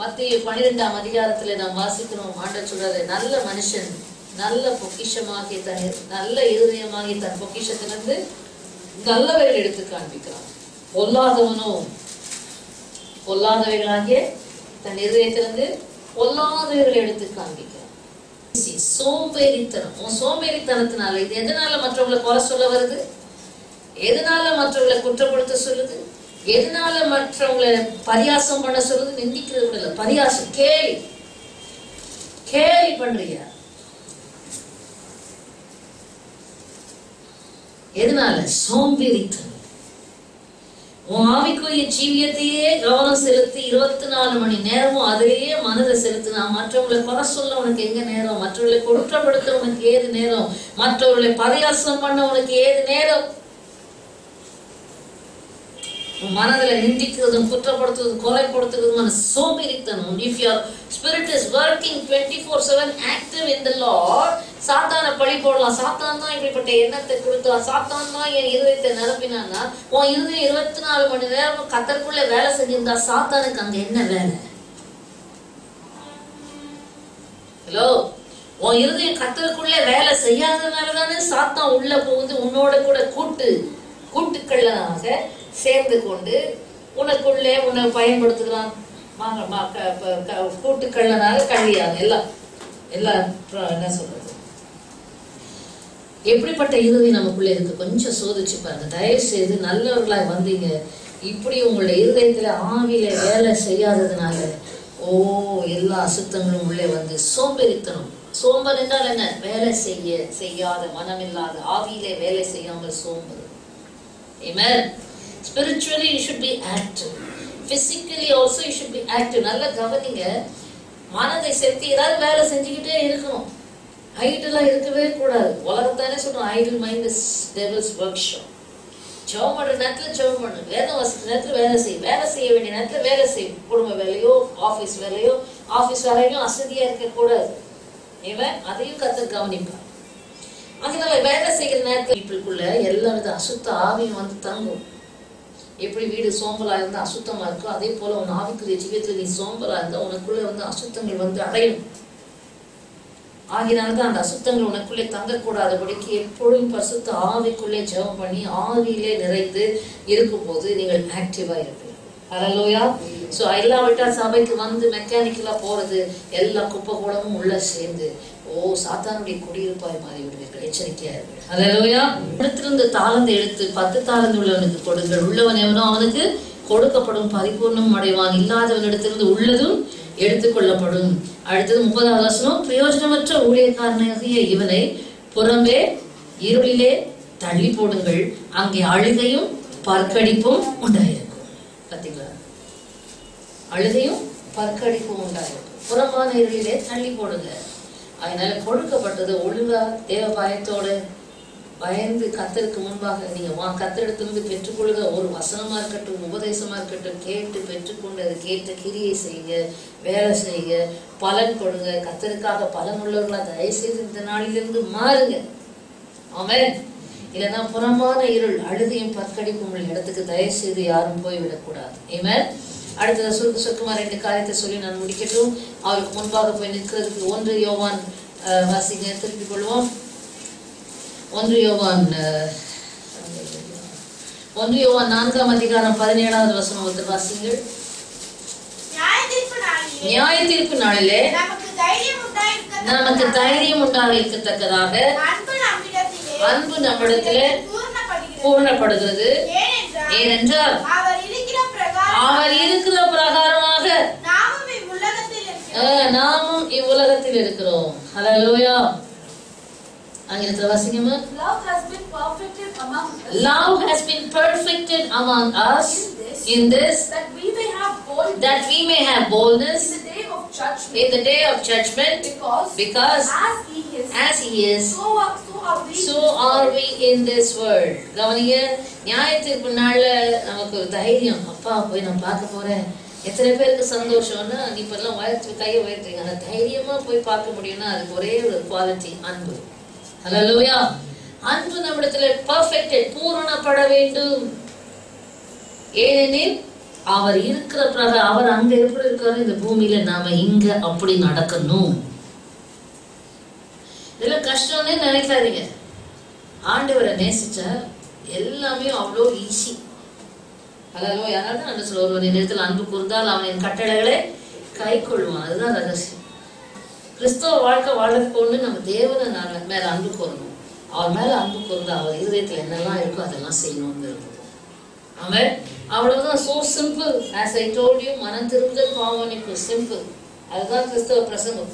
மத்திய 12ஆம் அதிகாரத்துல நாம் வாசிக்கிறோம். ஆண்டவர் சொல்றாரு, நல்ல மனுஷன் நல்ல பொக்கிஷமாகிய தன் நல்ல இருதயமாகிய தன் பொக்கிஷத்திலிருந்து நல்லவைகள் எடுத்து காண்பிக்கிறான். பொல்லாதவனோ பொல்லாதவைகளாகிய தன் இருதயத்திலிருந்து பொல்லாதவைகளை எடுத்து காண்பிக்கிறான். சோம்பேறித்தனம். உன் சோம்பேறித்தனத்தினால இது எதனால மற்றவங்களை குறை சொல்ல வருது? எதனால மற்றவங்களை குற்றப்படுத்த சொல்லுது? எதனால மற்றவங்களை பரியாசம் பண்ண சொல்லுது? நிந்திக்கிறது கூட இல்ல, பரியாசம், கேலி பண்றியா? எதனால? சோம்பேறித்தனம். உன் ஆவிக்குரிய ஜீவியத்தையே கவனம் செலுத்தி 24 மணி நேரமும் அதையே மனதை செலுத்தினா மற்றவங்களை குறை சொல்ல உனக்கு எங்க நேரம்? மற்றவர்களை குற்றப்படுத்த உனக்கு ஏது நேரம்? மற்றவர்களை பரியாசம் பண்ண உனக்கு ஏது நேரம்? மனதில் நிந்திக்கிறதும் குற்றப்படுத்துவதும் கொலைப்படுத்துவதுமான சோம்பேறித்தனம். If your spirit is working 24/7 active in the Lord, சாத்தான பழி போடலாம். சாத்தான் தான் இப்படிப்பட்ட எண்ணத்தை கொடுத்தான், சாத்தான் தான் என் இருதயத்தை நிரப்பினான்னா, உன் இருதயம் 24 மணி நேரம் கர்த்தருக்குள்ள வேலை செஞ்சிருந்தா சாத்தானுக்கு அங்க என்ன வேலை? ஹலோ, உன் இருதயம் கர்த்தருக்குள்ள வேலை செய்யாதனாலதானே சாத்தான் உள்ள போகுது. உன்னோட கூட கூட்டுக்கள்ளனாக சேர்ந்து கொண்டு உனக்குள்ளே உன்னை பயன்படுத்துகிறான். கூட்டுக்கள்ளனால கள்ளியாக எல்லாம் என்ன சொல்றது? எப்படிப்பட்ட இருதயம் நமக்குள்ள இருக்கு கொஞ்சம் சோதிச்சு பாருங்க. தயவு செய்து நல்லவர்களாய் வந்தீங்க, இப்படி உங்களுடைய இருதயத்துல ஆவியில வேலை செய்யாததுனால எல்லா அசுத்தங்களும் உள்ளே வந்து சோம்பேறித்தனம். சோம்பல் என்றால் என்ன? வேலை செய்யாத மனமில்லாத, ஆவியிலே வேலை செய்யாமல் சோம்பல். Amen. Spiritually you should be active. Physically also you should be active. நல்ல கவனிங்க. மனதை செலுத்தி ஏதாவது வேலை செஞ்சுக்கிட்டே இருக்கணும். ஐடிலா இருக்கவே கூடாது. உலகத்தானே சொல்றோம், idle mind is devil's workshop. ஜெபம் பண்ற நேரத்துல ஜெபம் பண்ணு, வேதம் வாசிக்கிற நேரத்துல வேலை செய்ய வேண்டிய நேரத்துல வேலை செய்யும். குடும்ப வேலையோ ஆபீஸ் வேலையோ வேலையிலும் அசதியா இருக்க கூடாது. இவன் அதையும் கர்த்தர் கவனிப்பார். அதனால வேலை செய்கிற நேரத்தில் வீட்டுக்குள்ள எல்லா வித அசுத்த ஆவியும் வந்து தங்கும். எப்படி வீடு சோம்பலா இருந்தா அசுத்தமா இருக்கோ அதே போல உன் ஆவிக்குரிய ஜீவியத்துல நீ சோம்பலா இருந்தா உனக்குள்ள வந்து அசுத்தங்கள் வந்து அடையும். ஆகினால்தான் அந்த அசுத்தங்கள் உனக்குள்ளே தங்கக்கூடாதபடிக்கு எப்பொழுதும் பரிசுத்த ஆவிக்குள்ளே ஜெபம் பண்ணி ஆவியிலே நிறைந்து இருக்கும் போது நீங்கள் ஆக்டிவா இருப்பீங்க. ஹல்லேலூயா. சோ இல்லாவிட்டா சபைக்கு வந்து மெக்கானிக்கலா போறது எல்லா குப்பை கூடமும் உள்ள சேர்ந்து சாத்தானுடைய குடியிருப்பாய் மாறி விடுவீர்கள். எச்சரிக்கையா இருப்பீர்கள். ஹல்லேலூயா. இடத்திலிருந்து தாளந்து எடுத்து 10 தாளந்து உள்ளவனுக்கு கொடுங்கள். உள்ளவன் எவனோ அவனுக்கு கொடுக்கப்படும், பரிபூர்ணம் அடைவான். இல்லாதவனிடத்திலிருந்து உள்ளதும் எடுத்துக்கொள்ளப்படும். அடுத்தது 30வது வசனம். பிரயோஜனமற்ற ஊழியக்காரனாகிய இவனை புறம்பே இருளிலே தள்ளி போடுங்கள், அங்கே அழுகையும் பற்கடிப்பும் உண்டாயிருக்கும். பாத்தீங்களா? அழுகையும் பற்கடிப்பும் உண்டாயிருக்கும். புறம்பான இருளிலே தள்ளி போடுங்க. அதனால கொடுக்கப்பட்டது ஒழுங்கா தேவ பயத்தோட பயந்து கர்த்தருக்கு முன்பாக நீங்க கர்த்தரிடத்திலிருந்து பெற்றுக்கொள்ளுக. ஒரு வசனமா இருக்கட்டும், உபதேசமா இருக்கட்டும், கேட்டு பெற்றுக்கொண்டு அதை கேட்ட கிரியை செய்யுங்க, வேலை செய்யுங்க, பலன் கொடுங்க. கர்த்தருக்காக பலன் உள்ளவர்களா தயவு செய்து இந்த நாளிலிருந்து மாறுங்க. ஆமென். இல்லைன்னா புறமான இருள் அழுகையும் பற்கடிப்பும் உள்ள இடத்துக்கு தயவு செய்து யாரும் போய்விடக்கூடாது. ஆமென். அடுத்தது சுருக்கமா 2 காரியத்தை சொல்லி நான் முடிக்கட்டும். அவருக்கு முன்பாக போய் நிற்கிறதுக்கு 1 யோவான் வாசிங்க, திருப்பிக் கொள்வோம். 1 யோவான் 4ஆம் அதிகாரம் 17வது வசனம் ஒருத்தர் வாசிங்கள். நியாய தீர்ப்பு நாளிலே நமக்கு தைரியம் உண்டாயிருக்கத்தக்கதாக அன்பு நம்மிடத்திலே பூர்ணப்படுகிறது. ஏனென்றால் அவர் இருக்கிற பிரகாரமாக நாமும் இவ்வுலகத்தில் இருக்கிறோம். ஹல்லேலூயா. ஆங்கிலத்தில் வாசிங்கம்மா. Love has been perfected among us in this that we may have boldness in the day of judgment because as he is so are we in this world. கவனிங்க, நியாய தீர்ப்பு நாள்ல நமக்கு ஒரு தைரியம், அப்பா போய் நான் பார்க்க போறேன். எத்தனை பேருக்கு சந்தோஷம்னா நீ இப்பெல்லாம் கையை உயர்த்துறீங்க. ஆனா தைரியமா போய் பார்க்க முடியும்னா அதுக்கு ஒரே ஒரு குவாலிட்டி, அன்பு. ஹல்லேலூயா. அன்பு நம்மிடத்துல பெர்ஃபெக்ட்டட், பூரணப்பட வேண்டும். ஏனெனில் அவர் இருக்கிற பிரகாரம் அவர் அங்க எப்படி இருக்காரு இந்த பூமியில, நாம இங்க அப்படி நடக்கணும். இதெல்லாம் கஷ்டம்னே நினைக்காதீங்க. ஆண்டவரை நேசிச்சா எல்லாமே அவ்வளோ ஈஸி. ஹல்லேலூயா. அதனால தான் சொல்ல ஒருவன் இடத்துல அன்பு கூர்ந்தால் அவன் என் கட்டளைகளை கை கொள்வான். அதுதான் ரகசியம். கிறிஸ்தவ வாழ்க்கை வாழறதுக்கு நம்ம தேவனை மேல அன்பு கூறணும். அவர் மேல அன்பு கூர்ந்தா அவர் இருதயத்துல என்னெல்லாம் இருக்கோ அதெல்லாம் செய்யணும்னு விரும்புவோம். ஆமென். அவ்வளவுதான். So simple. as I told you, மனம் திரும்புதல் பாவமன்னிப்பு. சிம்பிள். அதுதான் கிறிஸ்தவ பிரசங்கம்.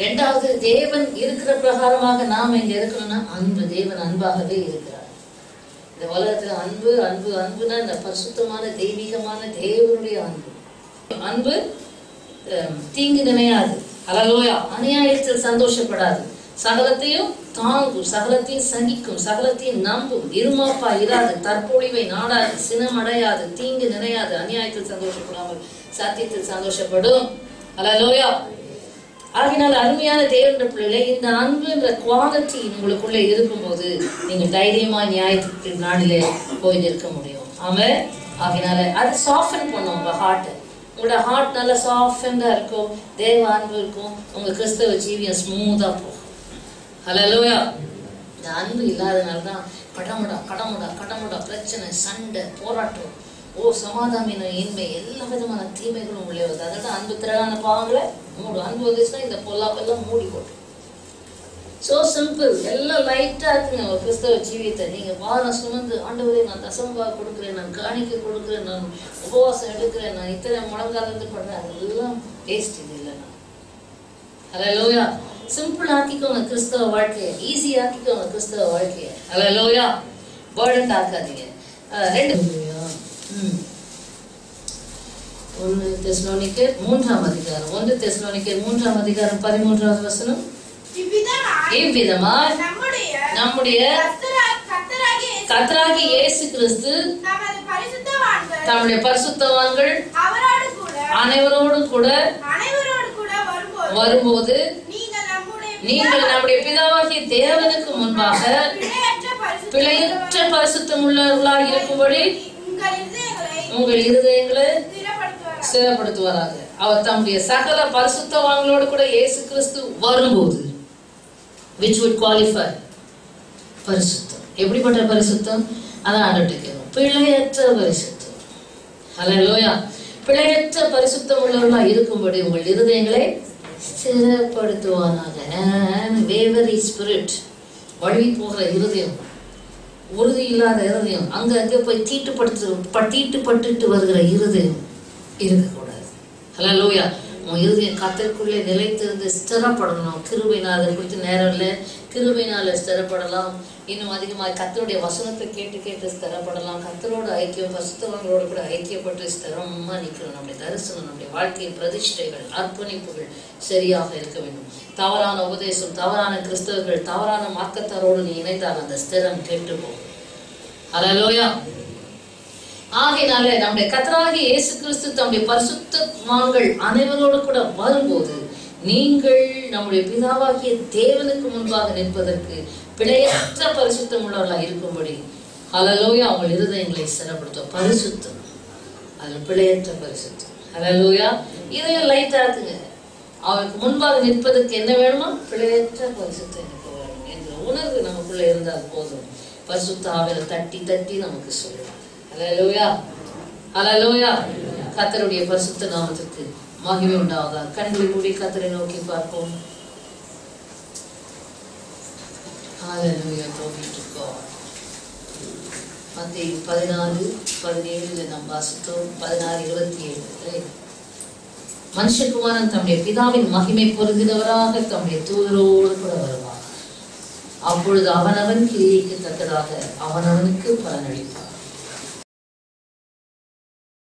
2வது, தேவன் இருக்கிற பிரகாரமாக நாம் இங்க இருக்கணும்னா அன்பு. தேவன் அன்பாகவே இருக்கிறார். இந்த உலகத்துல அன்பு அன்பு அன்புனா இந்த பரிசுத்தமான தெய்வீகமான தேவனுடைய அன்பு. அன்பு தீங்கு நினையாது. ஹல்லேலூயா. அநியாயத்தில் சந்தோஷப்படாது, சகலத்தையும் தாங்கும், சகலத்தையும் சகிக்கும், சகலத்தையும் நம்பும், இருமாப்பா இராது, தற்பொழிவை நாடாது, சினமடையாது, தீங்கு நினையாது, அநியாயத்தில் சந்தோஷப்படாமல் சத்தியத்தில் சந்தோஷப்படும். ஹல்லேலூயா. ஆகினால் அருமையான தேவனுடைய பிள்ளைகளே, இந்த அன்புன்ற குவாலிட்டி உங்களுக்குள்ள இருக்கும்போது நீங்கள் தைரியமா நியாயத்திற்கு நாளிலே போய் நிற்க முடியும். ஆமென். ஆகினால அது சாஃப்டன் பண்ணும் உங்க ஹார்ட். உங்களோட ஹார்ட் நல்லா சாஃப்டா இருக்கும், தேவ அன்பு இருக்கும், உங்க கிறிஸ்தவ ஜீவியம் ஸ்மூத்தா போகும். ஹல்லேலூயா. இந்த அன்பு இல்லாதனால்தான் கடமுடா கடமுடா கடமுடா பிரச்சனை, சண்டை, போராட்டம், சமாதானம் இன்மை, எல்லா விதமான தீமைகளும் உள்ளே வருது. அதனால அன்பு திரளான பாவங்களை மூடும். அன்பு வந்துச்சுன்னா இந்த பொல்லாப்பெல்லாம் மூடி போட்டு. So simple. எல்லாம் லைட்டா இருக்குங்க ஒரு கிறிஸ்தவ ஜீவியத்தை. நீங்க வாரம் சுமந்து ஆண்டவரே நான் தசமபா கொடுக்குறேன், நான் காணிக்கை கொடுக்குறேன், நான் உபவாசம் எடுக்கிறேன், நான் இத்தனை முழங்கால இருந்து பண்றேன், அதெல்லாம் வேஸ்ட். இது இல்லைன்னா ஹல்லேலூயா. சிம்பிள் ஆக்கிக்கோங்க கிறிஸ்தவ வாழ்க்கையை, ஈஸி ஆக்கிக்கோங்க கிறிஸ்தவ வாழ்க்கையை. ஹல்லேலூயா. பர்டன் ஆக்காதீங்க. 1 தெசலோனிக்கர் 3ஆம் அதிகாரம் 13வது வசனம். இவ்விதமாய் நம்முடைய கர்த்தராகிய இயேசு கிறிஸ்து தம்முடைய பரிசுத்தவான்கள் அனைவரோடு கூட வரும்போது நீங்கள் நம்முடைய பிதாவாகிய தேவனுக்கு முன்பாக பிழையற்ற பரிசுத்தம் உள்ளவர்களாக இருக்கும்படி உங்கள் இருதயங்களை ஸ்திரப்படுத்துவாராக. அவர் தம்முடைய சகல பரிசுத்தவான்களோடு கூட இயேசு கிறிஸ்து வரும்போது which would qualify பரிசுத்தம். எப்படிப்பட்ட பரிசுத்தம்? அதான் ஆண்டவர்கிட்ட பிழையற்ற பரிசுத்தம். ஹல்லேலூயா. பிழையற்ற பரிசுத்தம் உள்ளவர்களாக இருக்கும்படி உங்கள் இருதயங்களை ஸ்திரப்படுத்துவானாக. வேவரி ஸ்பிரிட், வழி போகிற இருதயம், உறுதி இல்லாத இருதயம், அங்க போய் தீட்டுப்பட்டு வருகிற இருதயம் இருக்கக்கூடாது. ஹல்லேலூயா. உன் இருதயம் கர்த்தருக்குள்ளே நிலைத்திருந்து ஸ்திரப்படணும். கிருபையினால், அதை குறித்து நேரம் இல்லை, கிருபையினால ஸ்திரப்படலாம். இன்னும் அதிகமாக கர்த்தருடைய வசனத்தை கேட்டு ஸ்திரப்படலாம். கர்த்தரோட ஐக்கியம், பரிசுத்தவான்களோடு கூட ஐக்கியப்பட்டு ஸ்திரமா நிற்கணும். நம்முடைய தரிசனம், நம்முடைய வாழ்க்கையின் பிரதிஷ்டைகள், அர்ப்பணிப்புகள் சரியாக இருக்க வேண்டும். தவறான உபதேசம், தவறான கிறிஸ்தவர்கள், தவறான மார்க்கத்தாரோடு நீ இணைந்தால் அந்த ஸ்திரம் கெட்டு போகும். ஹல்லேலூயா. ஆகையினால நம்முடைய கர்த்தராகிய இயேசு கிறிஸ்து தம்முடைய பரிசுத்தவான்கள் அனைவரோடு கூட வரும்போது நீங்கள் நம்முடைய பிதாவாகிய தேவனுக்கு முன்பாக நிற்பதற்கு பிழையற்ற பரிசுத்தம் உள்ளவர்களாக இருக்கும்படி ஹல்லேலூயா உங்கள் இருதயங்களை ஸ்திரப்படுத்தும். பரிசுத்தம், அது பிழையற்ற பரிசுத்தம். ஹல்லேலூயா. இதையும் லைட்டாக்குங்க. அவருக்கு முன்பாக நிற்பதற்கு என்ன வேணுமா? பிழையற்ற பரிசுத்தம் எனக்கு வேணும் என்ற உணர்வு நமக்குள்ள இருந்தால் போதும். பரிசுத்த ஆவியில தட்டி நமக்கு சொல்லுவார். ஹல்லேலூயா, ஹல்லேலூயா. கர்த்தருடைய பரிசுத்த நாமத்திற்கு மகிமை உண்டாவதாக. கண்களை மூடி கர்த்தரை நோக்கி பார்ப்போம். ஹல்லேலூயா. glory to God. மத்தேயு 14:17 நாம் வாசித்தோம். 16:27 மனுஷகுமாரன் தம்முடைய பிதாவின் மகிமை பொருந்தினவராக தம்முடைய தூதரோடு கூட வருவார். அப்பொழுது அவனவன் கிரியைக்கு தக்கதாக அவனவனுக்கு பலனளிப்பார்.